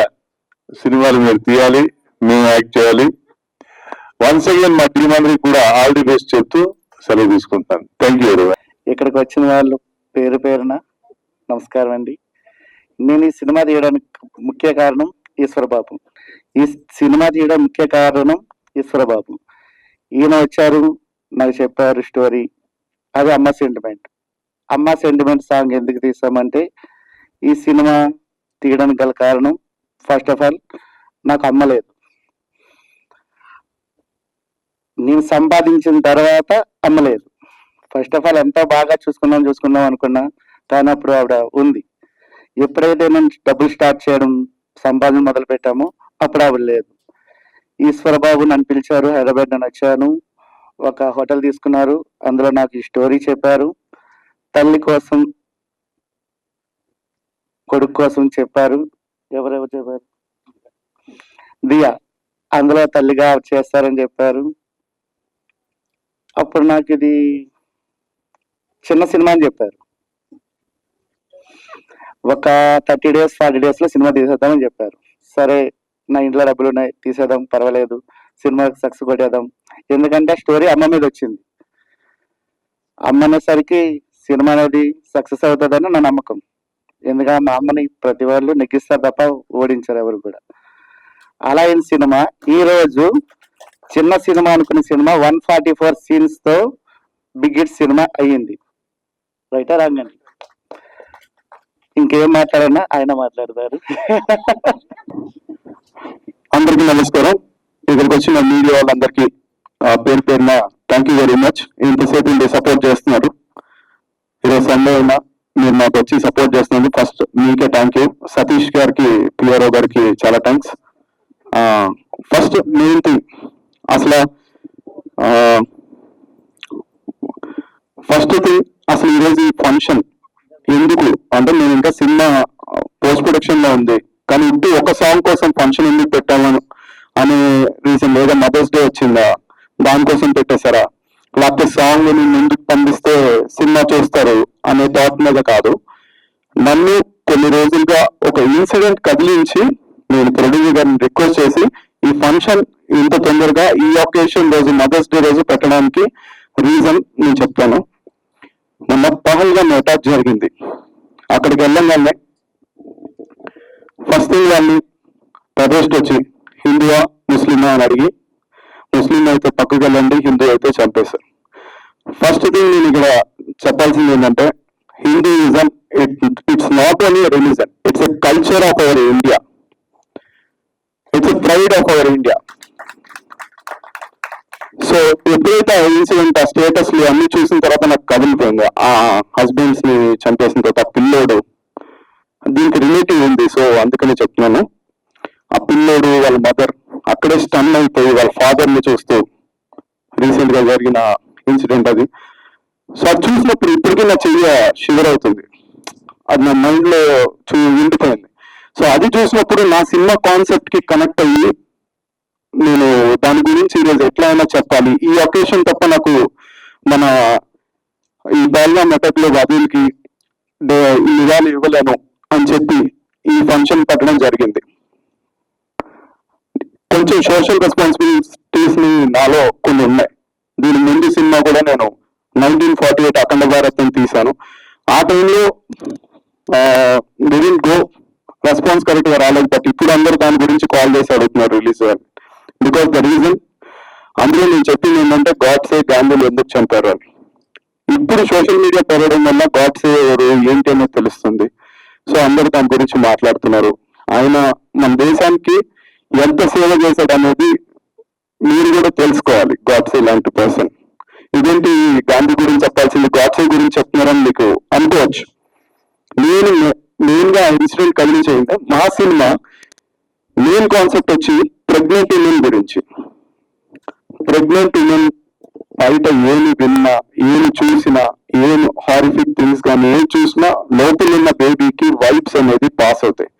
సినిమాలు మీరు తీయాలి, మేము యాక్ట్ చేయాలి. వన్స్ అగైన్ మా టీం అందరికి కూడా ఆల్ ది బెస్ట్ చెప్తూ సెలవు తీసుకుంటాను. Thank you. ఇక్కడికి వచ్చిన వాళ్ళు పేరు పేరున నమస్కారం అండి. నేను ఈ సినిమా తీయడానికి ముఖ్య కారణం ఈశ్వరబాబు. ఈ సినిమా తీయడం ముఖ్య కారణం ఈశ్వరబాబు. ఈయన వచ్చారు, నాకు చెప్పారు స్టోరీ, అది అమ్మ సెంటిమెంట్. అమ్మ సెంటిమెంట్ సాంగ్ ఎందుకు తీసామంటే, ఈ సినిమా తీయడానికి గల కారణం ఫస్ట్ ఆఫ్ ఆల్ నాకు అమ్మ లేదు. నేను సంపాదించిన తర్వాత అమ్మ లేదు. ఫస్ట్ ఆఫ్ ఆల్ ఎంతో బాగా చూసుకుందాం అనుకున్నా, కానీ అప్పుడు ఆవిడ ఉంది. ఎప్పుడైతే నేను డబ్బులు స్టార్ట్ చేయడం, సంపాదన మొదలు పెట్టామో అప్పుడు ఆవిడ లేదు. ఈశ్వర బాబు నన్ను పిలిచారు, హైదరాబాద్ నేను వచ్చాను. ఒక హోటల్ తీసుకున్నారు, అందులో నాకు ఈ స్టోరీ చెప్పారు. తల్లి కోసం, కొడుకు కోసం చెప్పారు. ఎవరెవరు చెప్పారు? దియా అందులో తల్లిగా చేస్తారని చెప్పారు. అప్పుడు నాకు ఇది చిన్న సినిమా అని చెప్పారు. ఒక 30 days 40 days లో సినిమా తీసేద్దామని చెప్పారు. సరే, నా ఇంట్లో డబ్బులు ఉన్నాయి, తీసేద్దాం, పర్వాలేదు, సినిమా సక్సెస్ కొట్టేద్దాం. ఎందుకంటే స్టోరీ అమ్మ మీద వచ్చింది. అమ్మ అనేసరికి సినిమా అనేది సక్సెస్ అవుతుందని నా నమ్మకం. ఎందుకంటే మా అమ్మని ప్రతి వాళ్ళు నెగ్గిస్తారు తప్ప ఓడించారు ఎవరు కూడా. అలా అయిన సినిమా ఈ రోజు చిన్న సినిమా అనుకున్న సినిమా 144 scenes తో బిగ్ హిట్ సినిమా అయ్యింది. రైటా రాంగండి? ఇంకేం మాట్లాడన్నా ఆయన మాట్లాడతారు. అందరికీ నమస్కారం. ఇక్కడికి వచ్చిన మీడియా వాళ్ళందరికీ పేరు పేరున థ్యాంక్ యూ వెరీ మచ్. ఇంతసేపు ఇంత సపోర్ట్ చేస్తున్నారు. ఈరోజు సండే అయినా మీరు నాకు వచ్చి సపోర్ట్ చేస్తున్నారు. ఫస్ట్ మీకే థ్యాంక్ యూ. సతీష్ గారికి, పిఆర్ఓ గారికి చాలా థ్యాంక్స్. ఫస్ట్ మెయిన్ థింగ్, అసలు ఫస్ట్ థింగ్, అసలు ఈరోజు ఈ ఫంక్షన్ ఎందుకు అంటే, నేను ఇంకా సినిమా పోస్ట్ ప్రొడక్షన్ లో ఉంది, కానీ ఇప్పుడు ఒక సాంగ్ కోసం ఫంక్షన్ ఎందుకు పెట్టాలను అనే రీజన్ లేదా మదర్స్ డే వచ్చిందా దానికోసం పెట్టేశారా, లేకపోతే సాంగ్ ఎందుకు పంపిస్తే సినిమా చూస్తారు అనే థాట్ మీద కాదు. నన్ను కొన్ని రోజులుగా ఒక ఇన్సిడెంట్ కదిలించి నేను ప్రొడ్యూసర్ గారిని రిక్వెస్ట్ చేసి ఈ ఫంక్షన్ ఇంత తొందరగా ఈ ఒకేషన్ రోజు మదర్స్ డే రోజు పెట్టడానికి రీజన్ నేను చెప్తాను. మొన్న పహల్గామ్ అటాక్ జరిగింది. అక్కడికి వెళ్ళంగానే ఫస్ట్ థింగ్ వాళ్ళని ప్రదేశ్కి వచ్చి హిందువా ముస్లిమా అని అడిగి, ముస్లిం అయితే పక్కకి వెళ్ళండి, హిందూ అయితే చంపేశారు. ఫస్ట్ థింగ్ నేను ఇక్కడ చెప్పాల్సింది ఏంటంటే, Hinduism it's not only religion, it's a culture of our India, it's a pride of our India. So ఎప్పుడైతే ఆ ఇన్సిడెంట్, ఆ స్టేటస్లు అన్ని చూసిన తర్వాత నాకు కదిలిపోయింది. ఆ హస్బెండ్స్ ని చంపేసిన తర్వాత ఆ పిల్లోడు, దీనికి రిలేటివ్ ఉంది. సో అందుకని చెప్తున్నాను. ఆ పిల్లోడు వాళ్ళ మదర్ అక్కడే స్టన్ అయిపోయి వాళ్ళ ఫాదర్ ని చూస్తూ, రీసెంట్ గా జరిగిన ఇన్సిడెంట్ అది. సో అది చూసినప్పుడు ఇప్పటికీ నా చెయ్యి షివర్ అవుతుంది. అది నా మైండ్ లో ఉండిపోయింది. సో అది చూసినప్పుడు నా సినిమా కాన్సెప్ట్ కి కనెక్ట్ అయ్యి నేను దాని గురించి ఈరోజు ఎట్లా అయినా చెప్పాలి. ఈ ఒకేషన్ తప్ప నాకు మన ఈ బాల్గా మెటక్ లో వదిలికి నిజాలు ఇవ్వలేను అని చెప్పి ఈ ఫంక్షన్ పెట్టడం జరిగింది. కొంచెం సోషల్ రెస్పాన్సిబిలిటీస్ ని నాలో కొన్ని ఉన్నాయి. దీని ముందు సినిమా కూడా నేను 1948 అఖండ భారతం తీశాను. ఆ టైంలో గో రెస్పాన్స్ కరెక్ట్ గా రాలేదు. బట్ ఇప్పుడు అందరూ దాని గురించి కాల్ చేసి అడుగుతున్నారు రిలీజ్ అని. బికాస్ ద రీజన్ అందులో నేను చెప్పింది ఏంటంటే, గాడ్సే గాంధీలు ఎందుకు చంపారు అని. ఇప్పుడు సోషల్ మీడియా పెరగడం వల్ల గాడ్సే ఎవరు ఏంటి అనేది తెలుస్తుంది. సో అందరూ దాని గురించి మాట్లాడుతున్నారు. ఆయన మన దేశానికి ఎంత సేవ చేశాడు అనేది మీరు కూడా తెలుసుకోవాలి. గాడ్సే లాంటి పర్సన్. ఇదేంటి గాంధీ గురించి చెప్పాల్సింది గాడ్సే గురించి చెప్తున్నారని మీకు అనుకోవచ్చు. నేను మెయిన్ గా ఇన్సిడెంట్ కలిగించేయంటే, మా సినిమా మెయిన్ కాన్సెప్ట్ వచ్చి ప్రెగ్నెంట్ ఉమెన్ గురించి. ప్రెగ్నెంట్ ఉమెన్ బయట ఏమి విన్నా, ఏమి చూసినా, ఏం హారిఫిక్ థింగ్స్ కానీ ఏం చూసినా లోపల ఉన్న బేబీకి వైబ్స్ అనేది పాస్ అవుతాయి.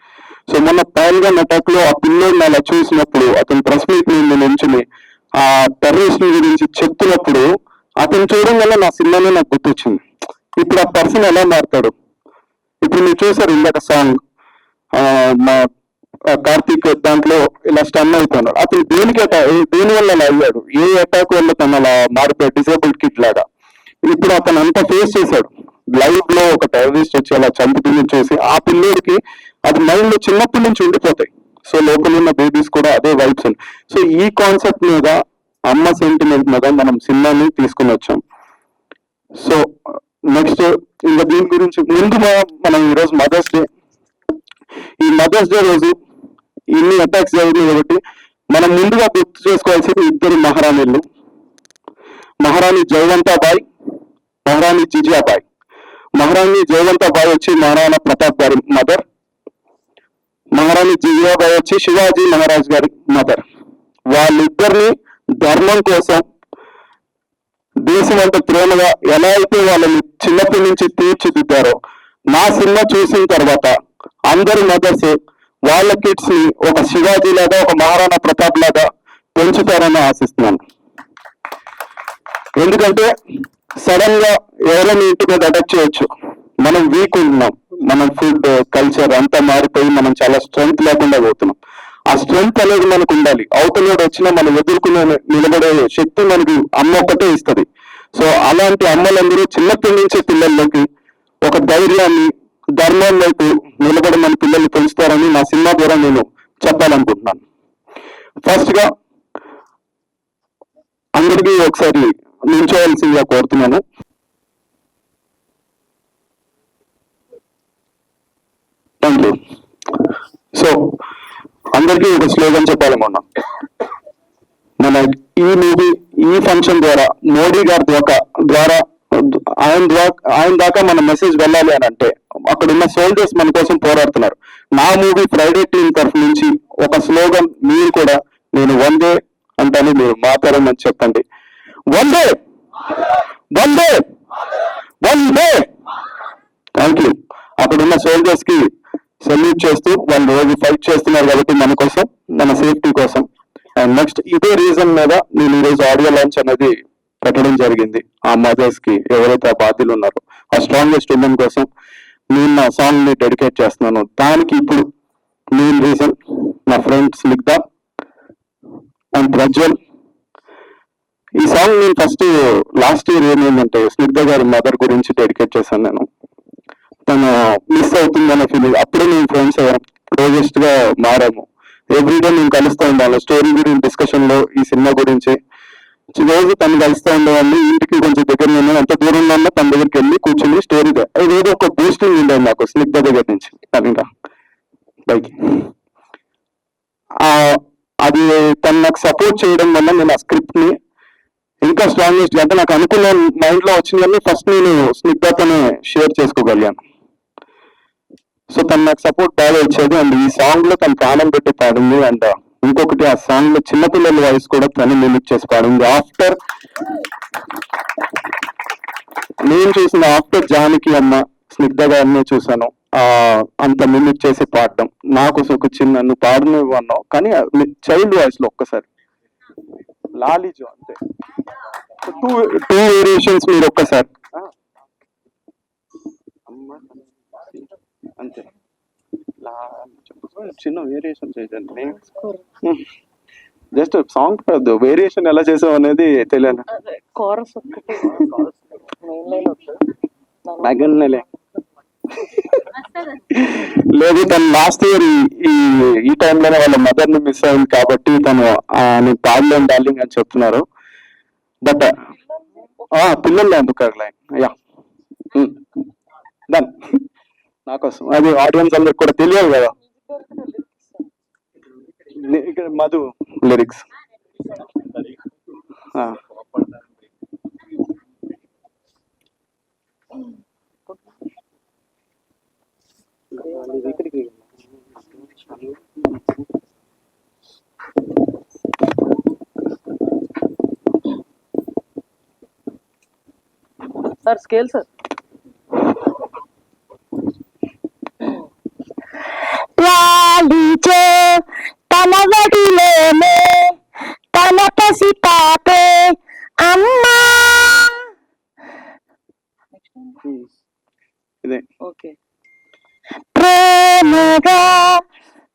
సో మొన్న పహల్గామ్ అటాక్ లో ఆ పిల్లోడిని అలా చూసినప్పుడు, అతను ప్రెస్ మీట్ మీద నుంచుని ఆ టెర్రరిస్ట్ గురించి చెప్తున్నప్పుడు, అతను చూడడం వల్ల నా సినిమానే నాకు గుర్తొచ్చింది. ఇప్పుడు ఆ పర్సన్ ఎలా మారుతాడు? ఇప్పుడు మీరు చూసారు ఇందాక సాంగ్, మా కార్తీక్ దాంట్లో ఇలా స్టన్ అయిపోయినాడు. అతను దేని వల్ల అలా అయ్యాడు? ఏ అటాక్ వల్ల తను అలా మారిపోయాడు? డిసేబుల్డ్ కిడ్ లాగా. ఇప్పుడు అతను అంతా ఫేస్ చేశాడు. లైవ్ లో ఒక టెర్రరిస్ట్ వచ్చి అలా చంపుతుంది చూసి ఆ పిల్లోడికి అది మైండ్ లో చిన్నప్పటి నుంచి ఉండిపోతాయి. సో లోపల ఉన్న బేబీస్ కూడా అదే వైబ్స్. సో ఈ కాన్సెప్ట్ మీద, అమ్మ సెంటిమెంట్ మీద మనం సినిమాని తీసుకుని వచ్చాం. సో నెక్స్ట్ ఇంకా దీని గురించి ముందుగా మనం ఈరోజు మదర్స్ డే. ఈ మదర్స్ డే రోజు ఇన్ని అటాక్స్ జరిగినాయి కాబట్టి మనం ముందుగా గుర్తు చేసుకోవాల్సింది ఇద్దరు మహారాణులు, మహారాణి జయవంతాబాయ్, మహారాణి జిజియాబాయ్. మహారాణి జయవంతాబాయ్ వచ్చి మహారాణా ప్రతాప్ గారి మదర్. మహారాణి జిజియాబాయ్ వచ్చి శివాజీ మహారాజ్ గారి మదర్. వాళ్ళిద్దరిని ధర్మం కోసం దేశం అంటే ప్రేమగా ఎలా అయితే వాళ్ళని చిన్నప్పటి నుంచి తీర్చిదిద్దారో, నా సినిమా చూసిన తర్వాత అందరి మదర్స్ వాళ్ళ కిడ్స్ ని ఒక శివాజీ లాగా, ఒక మహారాణా ప్రతాప్ లాగా పెంచుతారని ఆశిస్తున్నాను. ఎందుకంటే సడన్ గా ఎవరైనా ఇంటి మీద అటాక్ చేయొచ్చు, మనం వీక్ ఉంటున్నాం, మన ఫుడ్ కల్చర్ అంతా మారిపోయి మనం చాలా స్ట్రెంగ్త్ లేకుండా పోతున్నాం. ఆ స్ట్రెంగ్త్ అనేది మనకు ఉండాలి. అవతల వచ్చినా మనం ఎదుర్కొనే నిలబడే శక్తి మనకి అమ్మ ఒక్కటే ఇస్తుంది. సో అలాంటి అమ్మలందరూ చిన్నప్పటి నుంచి పిల్లల్లోకి ఒక ధైర్యాన్ని, ధర్మం వైపు నిలబడి మన పిల్లల్ని పెంచుతారని నా సినిమా ద్వారా నేను చెప్పాలనుకుంటున్నాను. ఫస్ట్ గా అందరికీ ఒకసారి నిల్చోవలసిందిగా కోరుతున్నాను. Thank you. సో అందరికీ ఒక స్లోగన్ చెప్పాలనుకున్నా. మన ఈ మూవీ, ఈ ఫంక్షన్ ద్వారా మోడీ గారి ద్వారా ఆయన దాకా మన మెసేజ్ వెళ్ళాలి అని అంటే అక్కడ ఉన్న సోల్జర్స్ మన కోసం పోరాడుతున్నారు. నా మూవీ ఫ్రైడే టీమ్ తరఫు నుంచి ఒక స్లోగన్ మీరు కూడా, నేను వందే అంటాను, మీరు మాట్లాడమని చెప్పండి. వందే వందే వందే. Thank you. అక్కడ ఉన్న సోల్జర్స్ కి సెల్యూట్ చేస్తూ వాళ్ళు రోజు ఫైట్ చేస్తున్నారు కాబట్టి మన కోసం, మన సేఫ్టీ కోసం. అండ్ నెక్స్ట్ ఇదే రీజన్ మీద నేను ఈరోజు ఆడియో లాంచ్ అనేది పెట్టడం జరిగింది. ఆ మదర్స్ కి, ఎవరైతే ఆ బాధ్యులు ఉన్నారో, ఆ స్ట్రాంగెస్ట్ ఉమెన్ కోసం నేను నా సాంగ్ ని డెడికేట్ చేస్తున్నాను. దానికి ఇప్పుడు మెయిన్ రీజన్ నా ఫ్రెండ్ స్నిగ్ధ అండ్ ప్రజ్వల్. ఈ సాంగ్ నేను ఫస్ట్ లాస్ట్ ఇయర్ ఏమైందంటే స్నిగ్ధ గారి మదర్ గురించి డెడికేట్ చేశాను. నేను తను మిస్ అవుతుందనే ఫీలింగ్, అప్పుడే మేము ఫ్రెండ్స్ క్లోజెస్ట్ గా మారాము. ఎవ్రీడే నేను కలుస్తూ ఉండాలి, స్టోరీ గురించి డిస్కషన్ లో, ఈ సినిమా గురించి రోజు తను కలుస్తూ ఉండేవాడిని. ఇంటికి కొంచెం దగ్గర నేను ఎంత దూరంలో ఉన్నా తన దగ్గరికి వెళ్ళి కూర్చుని స్టోరీ ఏదో ఒక బూస్టింగ్ ఉండేది నాకు స్నిగ్ధ దగ్గర నుంచి. తనగా పైకి అది తను నాకు సపోర్ట్ చేయడం వల్ల నేను ఆ స్క్రిప్ట్ ని ఇంకా స్ట్రాంగెస్ట్ అంటే నాకు అనుకున్న మైండ్ లో వచ్చినవన్నీ ఫస్ట్ నేను స్నిగ్ధతోనే షేర్ చేసుకోగలిగాను. సో తను నాకు సపోర్ట్ బాగా వచ్చేది. అండ్ ఈ సాంగ్ లో తను ప్రాణం పెట్టి పాడింది. అండ్ ఇంకొకటి, ఆ సాంగ్ లో చిన్నపిల్లల వాయిస్ కూడా తను మిమిక్ చేసి పాడింది. ఆఫ్టర్ నేను చూసిన, ఆఫ్టర్ జానకి అమ్మ స్నిగ్ధ గారిని చూసాను అంత మిమిక్ చేసి పాడడం. నాకు ఒక చిన్న, నువ్వు పాడను అన్నావు కానీ చైల్డ్ వాయిస్ లో ఒక్కసారి లాలీజో అంతే, టూ వేరియేషన్స్ మీరు ఒక్కసారి అంతే చిన్న వేరియేషన్ చేయండి. జస్ట్ సాంగ్ వేరియేషన్ ఎలా చేసావు అనేది తెలియదు. లేదు, తను లాస్ట్ ఇయర్ ఈ టైంలోనే వాళ్ళ మదర్ ని మిస్ అయింది కాబట్టి తను నేను పాడలేను డార్లింగ్ అని చెప్తున్నారు. బట్ పిల్లల్లో ఎందుకు అయ్యా డన్ నాకోసం, అది ఆడియన్స్ అందరికి కూడా తెలియదు కదా. ఇక్కడ Madhu lyrics sir scale sir. లాలిచో తన వడిలోనే తన పసి పాపే అమ్మా. ఇదే ఓకే. ప్రేమగా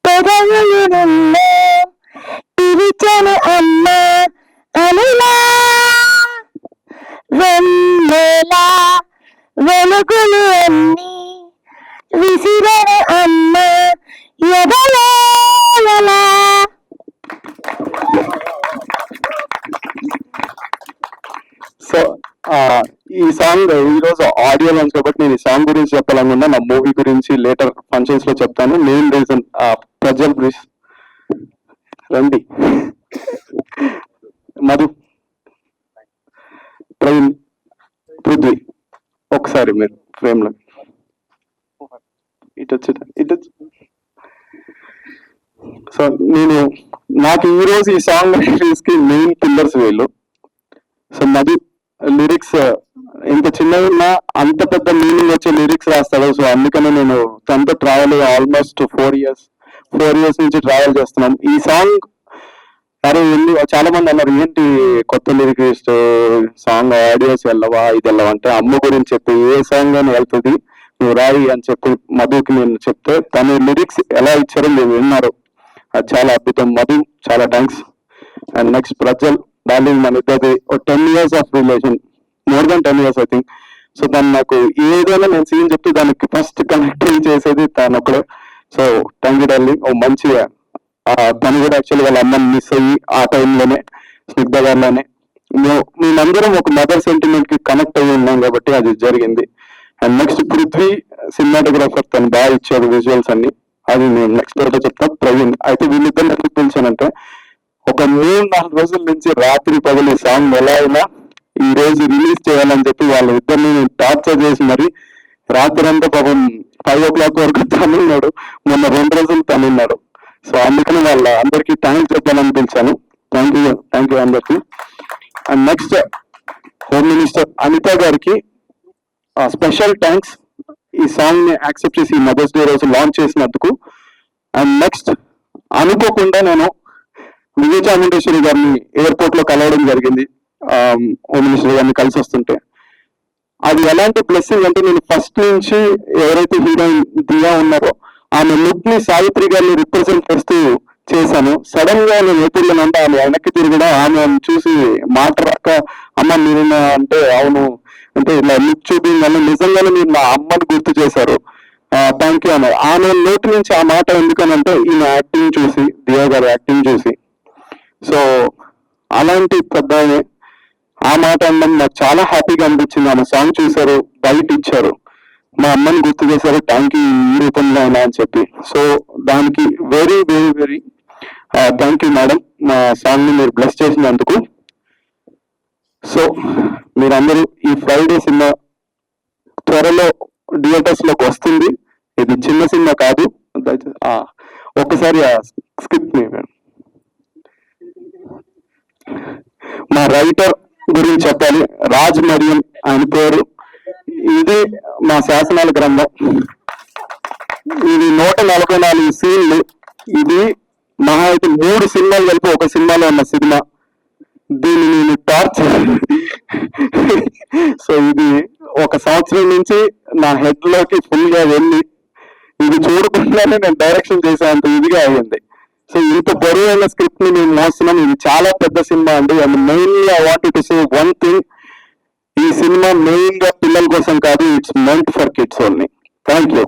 పెదవులు నిన్ను పిలిచెను అమ్మ అనిలా. వెన్నెల వెలుగులు అన్ని విసిరను అమ్మ ఎదలా. సో ఈ సాంగ్ ఈ రోజు ఆడియో లాంచ్ కాబట్టి నేను ఈ సాంగ్ గురించి చెప్పాలనుకున్నా. నా మూవీ గురించి లేటర్ ఫంక్షన్స్ లో చెప్తాను. మెయిన్ రీజన్ ప్రజల్ బ్రిస్ రండి, మధు, ప్రవీణ్, పృథ్వీ ఒకసారి మీరు ఫ్రేమ్ లో ఇటు వచ్చి సో నాకు ఈ రోజు ఈ సాంగ్ రిలీజ్ కి మెయిన్ పిల్లర్స్ వీళ్ళు. సో మధు లిరిక్స్ ఇంత చిన్నగా అంత పెద్ద మీనింగ్ వచ్చే లిరిక్స్ రాస్తాడు. సో అందుకనే నేను తనతో ట్రావెల్ ఆల్మోస్ట్ 4 years నుంచి ట్రావెల్ చేస్తున్నాం. ఈ సాంగ్ అరే చాలా మంది అన్నారు ఏంటి కొత్త లిరిక్స్ట్ సాంగ్ ఆడియోస్ వెళ్ళవా ఇది వెళ్ళవా అంటే అమ్మ గురించి చెప్పి ఏ సాంగ్ అని వెళ్తుంది నువ్వు రాయి అని చెప్పి మధుకి నేను చెప్తే తను లిరిక్స్ ఎలా ఇచ్చారో మీరు విన్నారు. అది చాలా అద్భుతం. మధు చాలా thanks. And next Prajwal darling మన ఇద్దరిది 10 years of relation, more than 10 years I think. So తను నాకు ఏదైనా నేను సీన్ చెప్తే దానికి ఫస్ట్ కనెక్ట్ చేసేది తను ఒకడే. So thank you darling. ఓ మంచిగా తను కూడా యాక్చువల్లీ వాళ్ళ అమ్మని మిస్ అయ్యి ఆ టైంలోనే స్నిగ్ధ గారిలోనే మేమందరం ఒక మదర్ సెంటిమెంట్ కి కనెక్ట్ అయ్యి ఉన్నాం కాబట్టి అది జరిగింది. అండ్ నెక్స్ట్ పృథ్వీ సినిమాటోగ్రాఫర్ తను బాగా ఇచ్చాడు విజువల్స్ అన్ని, అది నేను నెక్స్ట్ వరకు చెప్తాను. ప్రవీణ్ అయితే వీళ్ళిద్దరు ఎందుకు పిలిచానంటే ఒక 3-4 రోజుల నుంచి రాత్రి పగలు ఈ సాంగ్ ఎలా అయినా ఈ రోజు రిలీజ్ చేయాలని చెప్పి వాళ్ళిద్దరిని టార్చర్ చేసి మరి రాత్రి అంతా పాపం 5 o'clock వరకు తనున్నాడు. మొన్న 2 రోజులు తనున్నాడు. సో అందుకని వాళ్ళ అందరికీ థ్యాంక్స్ చెప్పాలని పిలిచాను. థ్యాంక్ యూ అందరికి. And next home minister Anitha గారికి స్పెషల్ థ్యాంక్స్ ఈ సాంగ్ ని యాక్సెప్ట్ చేసి మదర్స్ డే రోజు లాంచ్ చేసినందుకు. అండ్ నెక్స్ట్ అనుకోకుండా నేను విజయ చాముండేశ్వరి గారిని ఎయిర్పోర్ట్ లో కలవడం జరిగింది. హోమ్ మినిస్టర్ గారిని కలిసి వస్తుంటే అది ఎలాంటి బ్లెస్సింగ్ అంటే నేను ఫస్ట్ నుంచి ఎవరైతే హీరోయిన్ దియా ఉన్నారో ఆమె లుక్ ని సావిత్రి గారిని రిప్రజెంట్ చేస్తూ చేశాను. సడన్ గా నేను ఎయిర్పోర్ట్ లో ఉంటే ఆమె వెనక్కి తిరగడం, ఆమె చూసి మాట రాక అమ్మ మీరు అంటే అవును అంటే ఇలా లుక్ చూపించాలని నిజంగానే మీరు నా అమ్మని గుర్తు చేశారు, థ్యాంక్ యూ అన్నారు. ఆమె నోటి నుంచి ఆ మాట ఎందుకనంటే ఈయన యాక్టింగ్ చూసి, దియా గారు యాక్టింగ్ చూసి. సో అలాంటి పెద్ద ఆ మాట అనడం నాకు చాలా హ్యాపీగా అనిపించింది. ఆమె సాంగ్ చూశారు, బయట ఇచ్చారు, మా అమ్మని గుర్తు చేశారు, థ్యాంక్ యూ ఈ రూపంలో అయినా అని చెప్పి. సో దానికి very very very thank you madam, మా సాంగ్ ని మీరు బ్లెస్ చేసినందుకు. సో మీరందరూ ఈ ఫ్రైడే సినిమా త్వరలో థియేటర్స్ లోకి వస్తుంది. ఇది చిన్న సినిమా కాదు. ఒక్కసారి ఆ స్క్రిప్ట్ ని మా రైటర్ గురించి చెప్పాలి. రాజ్ మరియన్ ఆయన పేరు. ఇది మా శాసనాల గ్రంథం. ఇది 144 సీన్లు. ఇది మహా అయితే 3 సినిమాలు కలిపి ఒక సినిమాలో ఉన్న సినిమా. దీన్ని నేను టార్చర్ సో ఇది 1 సంవత్సరం నుంచి నా హెడ్ లోకి ఫుల్ గా వెళ్ళి ఇది చూడకుండానే నేను డైరెక్షన్ చేసేంత ఇదిగా అయ్యింది. సో ఇంత బరువైన స్క్రిప్ట్ ని మేము మోస్తున్నాం. ఇది చాలా పెద్ద సినిమా అండి. And mainly I want to say one thing, ఈ సినిమా మెయిన్ గా పిల్లల కోసం కాదు, it's meant for kids only. Thank you.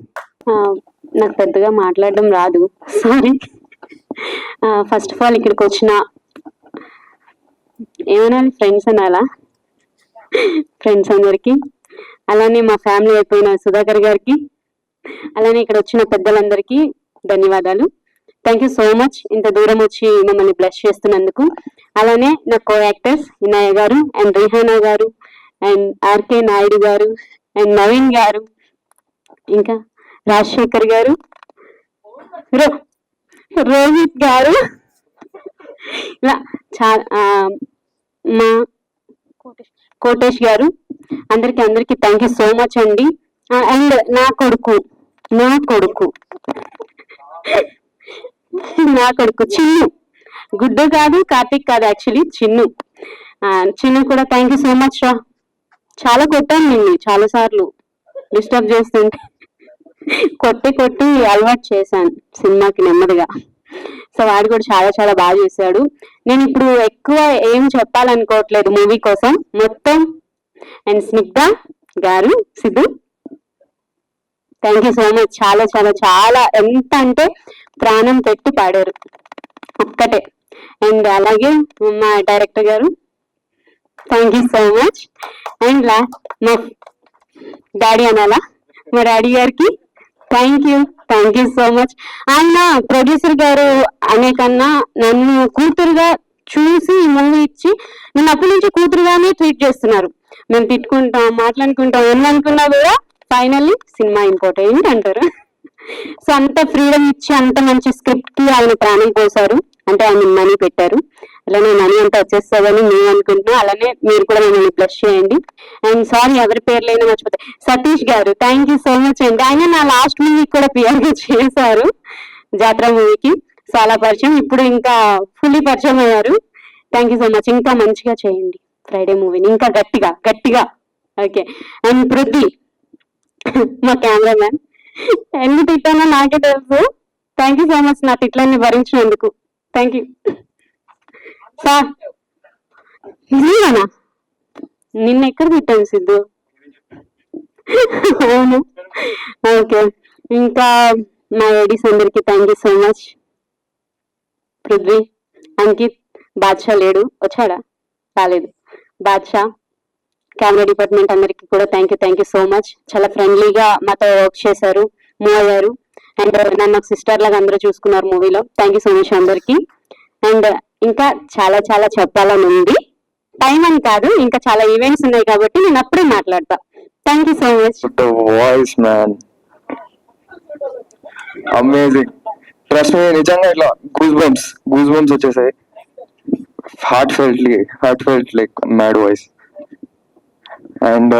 నాకు పెద్దగా మాట్లాడడం రాదు, సారీ. ఫస్ట్ ఆఫ్ ఆల్ ఇక్కడికి వచ్చిన ఏమనాలి, ఫ్రెండ్స్ అనాలా, ఫ్రెండ్స్ అందరికి, అలానే మా ఫ్యామిలీ అయిపోయిన సుధాకర్ గారికి, అలానే ఇక్కడ వచ్చిన పెద్దలందరికీ ధన్యవాదాలు. థ్యాంక్ యూ సో మచ్ ఇంత దూరం వచ్చి మమ్మల్ని బ్లెస్ చేస్తున్నందుకు. అలానే నా కో యాక్టర్స్ ఇనాయ గారు అండ్ రిహానా గారు అండ్ ఆర్కే నాయుడు గారు అండ్ నవీన్ గారు, ఇంకా రాజశేఖర్ గారు, రోహిత్ గారు, ఇలా మా కోటేష్ గారు, అందరికి థ్యాంక్ యూ సో మచ్ అండి. అండ్ నా కొడుకు చిన్ను, గుడ్డు కాదు, కార్తిక్ కాదు, యాక్చువల్లీ చిన్ను కూడా థ్యాంక్ యూ సో మచ్ రా. చాలా కొట్టాను నిన్ను, చాలా సార్లు డిస్టర్బ్ చేస్తుంటే కొట్టి అలవాటు చేశాను సినిమాకి నెమ్మదిగా. సో వాడు కూడా చాలా బాగా చేశాడు. నేను ఇప్పుడు ఎక్కువ ఏం చెప్పాలనుకోవట్లేదు మూవీ కోసం మొత్తం. అండ్ స్నిగ్ధ గారు, Siddhu, thank you so much. చాలా ఎంత అంటే ప్రాణం పెట్టి పాడారు ఒక్కటే. అండ్ అలాగే మా డైరెక్టర్ గారు, thank you so much. And మా డాడీ అనాలా, మా డాడీ గారికి థ్యాంక్ యూ సో మచ్. ఆయన ప్రొడ్యూసర్ గారు అనే కన్నా నన్ను కూతురుగా చూసి ఈ మూవీ ఇచ్చి నన్ను అప్పటి నుంచి కూతురుగానే ట్రీట్ చేస్తున్నారు. మేము తిట్టుకుంటాం, మాట్లాడుకుంటాం, ఏమనుకున్నా కూడా ఫైనల్లీ సినిమా ఇంపార్టెంట్ అంటారు. సో అంత ఫ్రీడమ్ ఇచ్చి అంత మంచి స్క్రిప్ట్ కి ఆయన ప్రాణం పోసారు, అంటే ఆయన మనీ పెట్టారు. అలానే మనీ అంతా వచ్చేస్తుందని మేము అనుకుంటున్నాం. అలానే మీరు కూడా మమ్మల్ని ప్లస్ చేయండి. అండ్ సారీ ఎవరి పేర్లైనా మర్చిపోతాయి. సతీష్ గారు థ్యాంక్ యూ సో మచ్ అండి. ఆయన నా లాస్ట్ మూవీ కూడా పిఆర్ గా చేశారు, జాతర మూవీకి. సో అలా పరిచయం, ఇప్పుడు ఇంకా ఫుల్లీ పరిచయం అయ్యారు. Thank you so much. ఇంకా మంచిగా చేయండి ఫ్రైడే మూవీని, ఇంకా గట్టిగా గట్టిగా. ఓకే. అండ్ పృథ్వీ మా కెమెరామ్యాన్, ఎన్ని తిట్టానో నాకే తెలుసు. థ్యాంక్ యూ సో మచ్ నా తిట్లన్నీ భరించినందుకు. Thank you sir. నిజంగానా? నిన్న ఎక్కడ తిట్టాను సిద్ధు? అవును. ఓకే. ఇంకా మా లేడీస్ అందరికి thank you so much. Prithvi, Ankit, Badshah లేడు, వచ్చాడా? రాలేదు. బాద్షా, కెమెరా డిపార్ట్మెంట్ అందరికి కూడా థ్యాంక్ యూ సో మచ్. చాలా ఫ్రెండ్లీగా మాతో వర్క్ చేశారు, మూవ్ అయ్యారు. అండ్ నన్ను ఒక సిస్టర్ లాగా అందరూ చూసుకున్నారు మూవీలో. థ్యాంక్ యూ సో మచ్ అందరికి. అండ్ ఇంకా చాలా చాలా చెప్పాలని ఉంది, టైం అని కాదు, ఇంకా చాలా ఈవెంట్స్ ఉన్నాయి కాబట్టి నేను అప్పుడే మాట్లాడతా. Thank you so much. Voice man amazing. Trust me, నిజంగా ఇట్లా గూస్ బంప్స్ వచ్చేసాయి. Heart felt like mad voice. And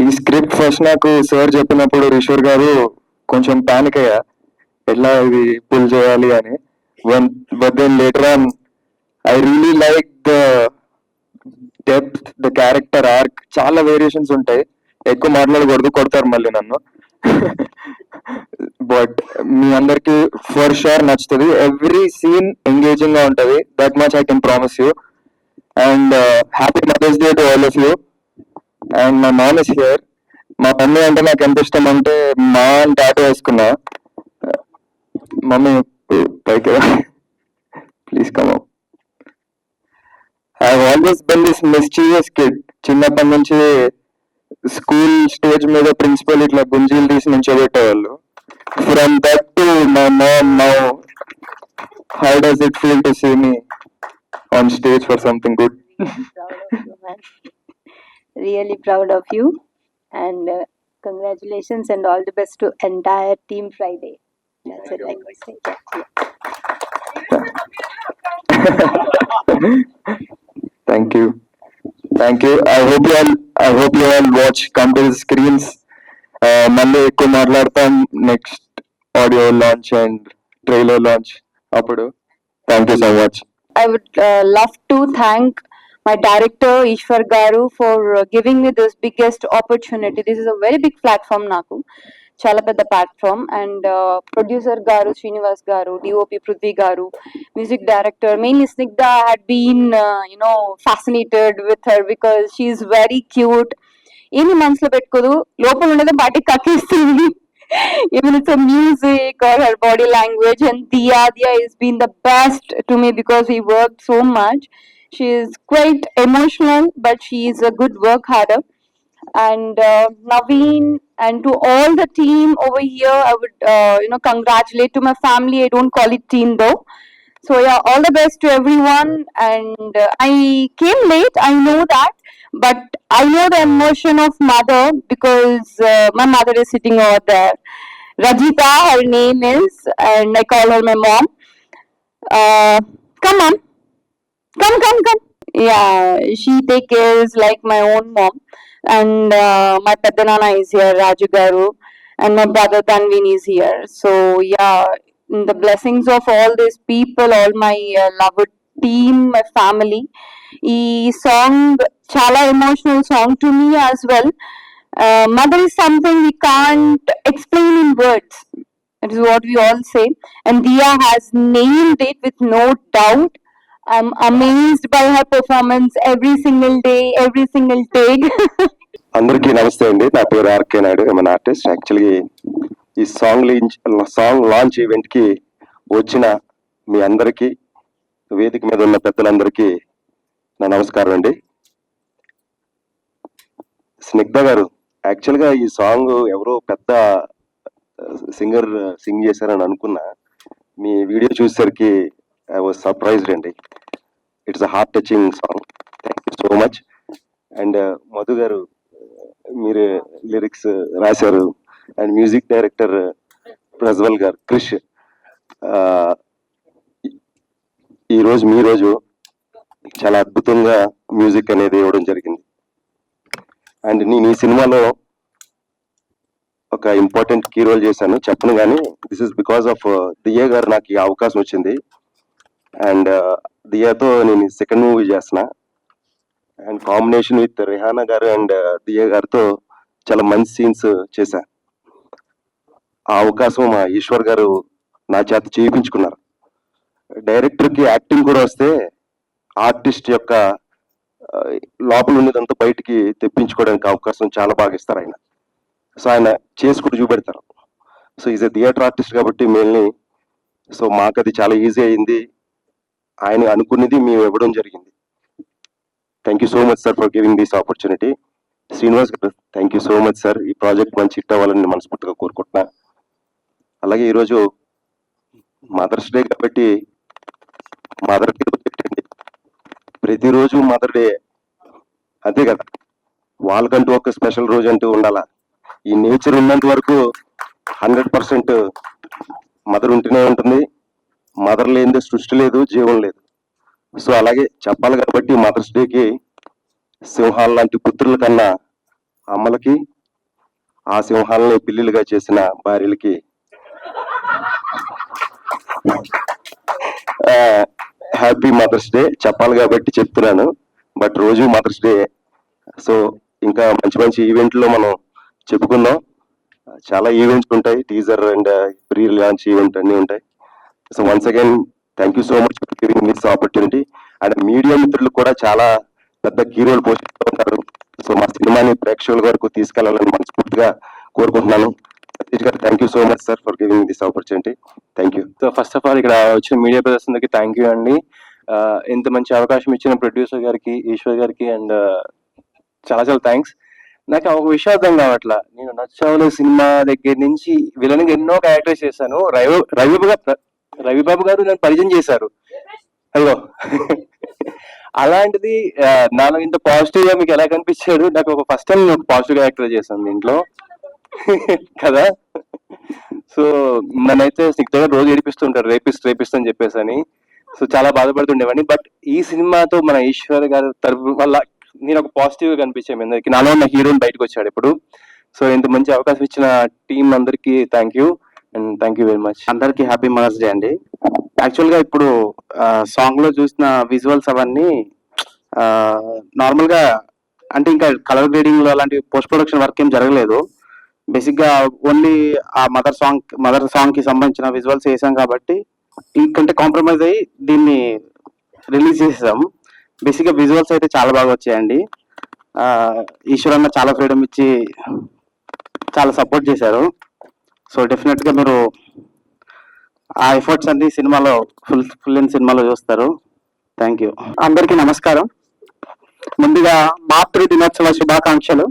ఈ స్క్రిప్ట్ ఫస్ట్ నాకు సార్ చెప్పినప్పుడు రిషోర్ గారు కొంచెం పానిక్ అయ్యా, ఎట్లా ఇది పుల్ చేయాలి అని. But then later on I really like the depth, the character arc. చాలా వేరియేషన్స్ ఉంటాయి, ఎక్కువ మాట్లాడకూడదు, కొడతారు మళ్ళీ నన్ను. బట్ మీ అందరికి ఫర్ షూర్ నచ్చుతుంది. ఎవ్రీ సీన్ ఎంగేజింగ్ గా ఉంటది, that much I can promise you. And happy mothers day to all of you. And my mom is here. మా మమ్మీ అంటే నాకు ఎంత ఇష్టం అంటే మా అని టాటూ వేసుకున్నా. మమ్మీ పైకి please come up. I always been this mischievous kid. చిన్నప్పటి నుంచి స్కూల్ స్టేజ్ మీద ప్రిన్సిపల్ ఇట్లా గుంజీలు తీసి నుంచోబెట్టేవాళ్ళు. From that to my mom now, how does it feel to see me on stage for something good? Really proud of you, and congratulations and all the best to entire team Friday. That's it I could say. Thank you. I hope you all watch, come to the screens. మళ్ళీ ఎక్కువ మాట్లాడతాం next audio launch and trailer launch అప్పుడు. Thank you so much. I would love to thank my director Ishwar Garu for giving me this biggest opportunity. This is a very big platform naku, chala pedda platform. And producer Garu Srinivas Garu, DOP Prithvi Garu, music director mainly Snigdha had been fascinated with her because she is very cute. Eni మనసులో పెట్టుకోదు, లోపల ఉండేది బయటికి కక్కేస్తుంది. Even it's a music or her body language. And Diya has been the best to me because we worked so much. She is quite emotional, but she is a good work harder. And Naveen and to all the team over here, I would congratulate to my family. I don't call it team though. So yeah, all the best to everyone. And I came late, I know that, but I know the emotion of mother because my mother is sitting over there. Rajita, her name is, and I call her my mom. Come on. Come. Yeah, she take care is like my own mom. And my Pedanana is here, Raju Garu, and my brother Tanvin is here. So yeah, the blessings of all these people, all my loved team, my family. Ee song chala emotional song to me as well. Mother is something we can't explain in words. That is what we all say. And Diya has nailed it with no doubt. I'm amazed by her performance every single day, every single take. అందరికీ నమస్తే అండి. నా పేరు RK Naidu, I'm an artist. Actually ఈ song launch event కి వచ్చిన మీ అందరికీ, వేదిక మీద ఉన్న పెద్దలందరికీ నా నమస్కారం అండి. స్నిగ్ధ గారు, యాక్చువల్గా ఈ సాంగ్ ఎవరో పెద్ద సింగర్ సింగ్ చేశారని అనుకున్నా. మీ వీడియో చూసేసరికి ఐ వాజ్ సర్ప్రైజ్డ్ అండి. It's a heart touching song. Thank you so much. And Madhu గారు మీరు లిరిక్స్ రాశారు, అండ్ మ్యూజిక్ డైరెక్టర్ ప్రజ్వల్ గారు, క్రిష్. ఈరోజు మీ రోజు చాలా అద్భుతంగా మ్యూజిక్ అనేది ఇవ్వడం జరిగింది. అండ్ నేను ఈ సినిమాలో ఒక ఇంపార్టెంట్ కీ రోల్ చేశాను, చెప్పను కానీ దిస్ ఇస్ బికాస్ ఆఫ్ దియా గారు నాకు ఈ అవకాశం వచ్చింది. అండ్ దియాతో నేను సెకండ్ మూవీ చేస్తున్నా, అండ్ కాంబినేషన్ విత్ రెహానా గారు అండ్ దియా గారితో చాలా మంచి సీన్స్ చేశా. ఆ అవకాశం మా ఈశ్వర్ గారు నా చేత చేయించుకున్నారు. డైరెక్టర్కి యాక్టింగ్ కూడా వస్తే ఆర్టిస్ట్ యొక్క లోపల ఉన్నదంతా బయటికి తెప్పించుకోవడానికి అవకాశం చాలా బాగా ఇస్తారు ఆయన. సో ఆయన చేసుకుంటూ చూపెడతారు. So is a theatre artist కాబట్టి మెయిన్లీ సో మాకు అది చాలా ఈజీ అయింది. ఆయన అనుకున్నది మేము ఇవ్వడం జరిగింది. Thank you so much sir for giving this opportunity. Srinivas గారు thank you so much sir. ఈ ప్రాజెక్ట్ మంచి హిట్ అవ్వాలని మనస్ఫూర్తిగా కోరుకుంటున్నా. అలాగే ఈరోజు మదర్స్ డే కాబట్టి మదర్ డే పెట్టండి, ప్రతిరోజు మదర్ డే అంతే కదా, వాళ్ళకంటూ ఒక స్పెషల్ రోజు అంటూ ఉండాలా. ఈ నేచర్ ఉన్నంత వరకు 100% మదర్ ఉంటూనే ఉంటుంది. మదర్ లేనిదే సృష్టి లేదు, జీవం లేదు. సో అలాగే చెప్పాలి కాబట్టి మదర్స్ డేకి సింహాల లాంటి పుత్రుల కన్నా అమ్మలకి, ఆ సింహాలని పిల్లులుగా చేసిన భార్యలకి హ్యాపీ మదర్స్ డే చెప్పాలి కాబట్టి చెప్తున్నాను. బట్ రోజు మదర్స్ డే. సో ఇంకా మంచి మంచి ఈవెంట్లో మనం చెప్పుకుందాం. చాలా ఈవెంట్స్ ఉంటాయి, teaser and pre launch event అన్ని ఉంటాయి. So once again thank you so much for giving this opportunity. And media మిత్రులు కూడా చాలా పెద్ద కీ రోల్ పోషిస్తూ ఉంటారు. సో మా సినిమాని ప్రేక్షకుల వరకు తీసుకెళ్లాలని మనస్ఫూర్తిగా కోరుకుంటున్నాను. సతీష్ గారు thank you so much sir for giving this opportunity. Thank you. So first of all ఇక్కడ వచ్చిన మీడియా ప్రదర్శనకి థ్యాంక్ యూ అండి. ఇంత మంచి అవకాశం ఇచ్చిన ప్రొడ్యూసర్ గారికి, ఈశ్వర్ గారికి అండ్ చాలా చాలా థ్యాంక్స్. నాకు ఒక విషయం అర్థం కావట్లా, నేను నచ్చావులే సినిమా దగ్గర నుంచి విలన్గా ఎన్నో క్యారెక్టర్స్ చేశాను. రవిబాబు గారు నన్ను పరిచయం చేశారు. అయ్యో అలాంటిది నాలో ఇంత పాజిటివ్ గా మీకు ఎలా కనిపించాడు? నాకు ఒక ఫస్ట్ టైం ఒక పాజిటివ్ క్యారెక్టర్ చేశాను దీంట్లో కదా. సో నన్నైతే స్నిగ్ధ గారు రోజు ఏడిపిస్తుంటారు, రేపిస్ట్ అని చెప్పేసి అని. సో చాలా బాధపడుతుండేవాడిని. బట్ ఈ సినిమాతో మన ఈశ్వర్ గారి తరపు వల్ల నేను ఒక పాజిటివ్ గా కనిపించాను అందరికి. నాలో ఉన్న హీరోని బయటకు వచ్చాడు ఇప్పుడు. సో ఇంత మంచి అవకాశం ఇచ్చిన టీం అందరికి thank you and thank you very much. అందరికి హ్యాపీ మదర్స్ డే అండి. యాక్చువల్ గా ఇప్పుడు సాంగ్ లో చూసిన విజువల్స్ అవన్నీ నార్మల్ గా అంటే ఇంకా కలర్ గ్రేడింగ్ లో అలాంటి పోస్ట్ ప్రొడక్షన్ వర్క్ ఏం జరగలేదు. బేసిక్ గా ఓన్లీ ఆ మదర్ సాంగ్ కి సంబంధించిన విజువల్స్ వేసాం కాబట్టి ఇంకంటే కాంప్రమైజ్ అయ్యి దీన్ని రిలీజ్ చేసాం. బేసిక్ గా విజువల్స్ అయితే చాలా బాగా వచ్చాయండి. ఈశ్వర్ అన్న చాలా ఫ్రీడమ్ ఇచ్చి చాలా సపోర్ట్ చేశారు. సో డెఫినెట్ గా మీరు ఆ ఎఫర్ట్స్ అన్ని సినిమాలో ఫుల్ ఇన్ సినిమాలో చూస్తారు. Thank you. అందరికీ నమస్కారం. ముందుగా మాతృ దినోత్సవ శుభాకాంక్షలు.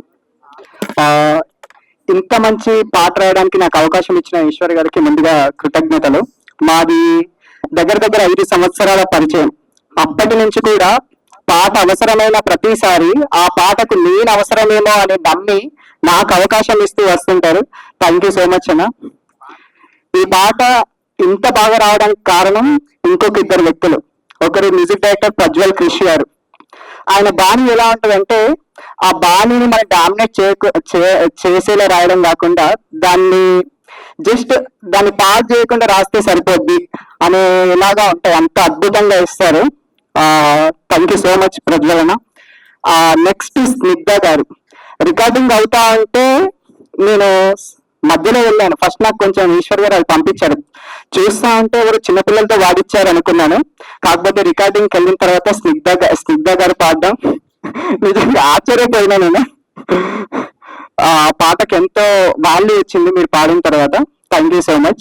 ఇంత మంచి పాట రాయడానికి నాకు అవకాశం ఇచ్చిన ఈశ్వర్ గారికి ముందుగా కృతజ్ఞతలు. మాది దగ్గర 5 సంవత్సరాల పరిచయం. అప్పటి నుంచి కూడా పాట అవసరమైన ప్రతిసారి ఆ పాటకు నేను అవసరమేమో అని నమ్మి నాకు అవకాశం ఇస్తూ వస్తుంటారు. థ్యాంక్ యూ సో మచ్ అన్న. ఈ పాట ఇంత బాగా రావడానికి కారణం ఇంకొక 2 వ్యక్తులు. ఒకరు మ్యూజిక్ డైరెక్టర్ ప్రజ్వల్ క్రిష్ గారు. ఆయన బాణి ఎలా ఉంటుందంటే ఆ బాణిని మనం డామినేట్ చేసేలా రాయడం కాకుండా దాన్ని పాస్ చేయకుండా రాస్తే సరిపోద్ది అనేలాగా ఉంటాయి. అంత అద్భుతంగా ఇస్తారు. Thank you so much Prajwal అన్న. నెక్స్ట్ స్నిగ్ధ గారు. రికార్డింగ్ అవుతా ఉంటే నేను మధ్యలో వెళ్ళాను. ఫస్ట్ నాకు కొంచెం ఈశ్వర్ గారు అది పంపించారు. చూస్తా ఉంటే ఎవరు చిన్నపిల్లలతో వాడిచ్చారు అనుకున్నాను. కాకపోతే రికార్డింగ్కి వెళ్ళిన తర్వాత స్నిగ్ధ గారు పాడడం నిజంగా ఆశ్చర్యపోయినా నేను. ఆ పాటకి ఎంతో వాల్యూ వచ్చింది మీరు పాడిన తర్వాత. Thank you so much.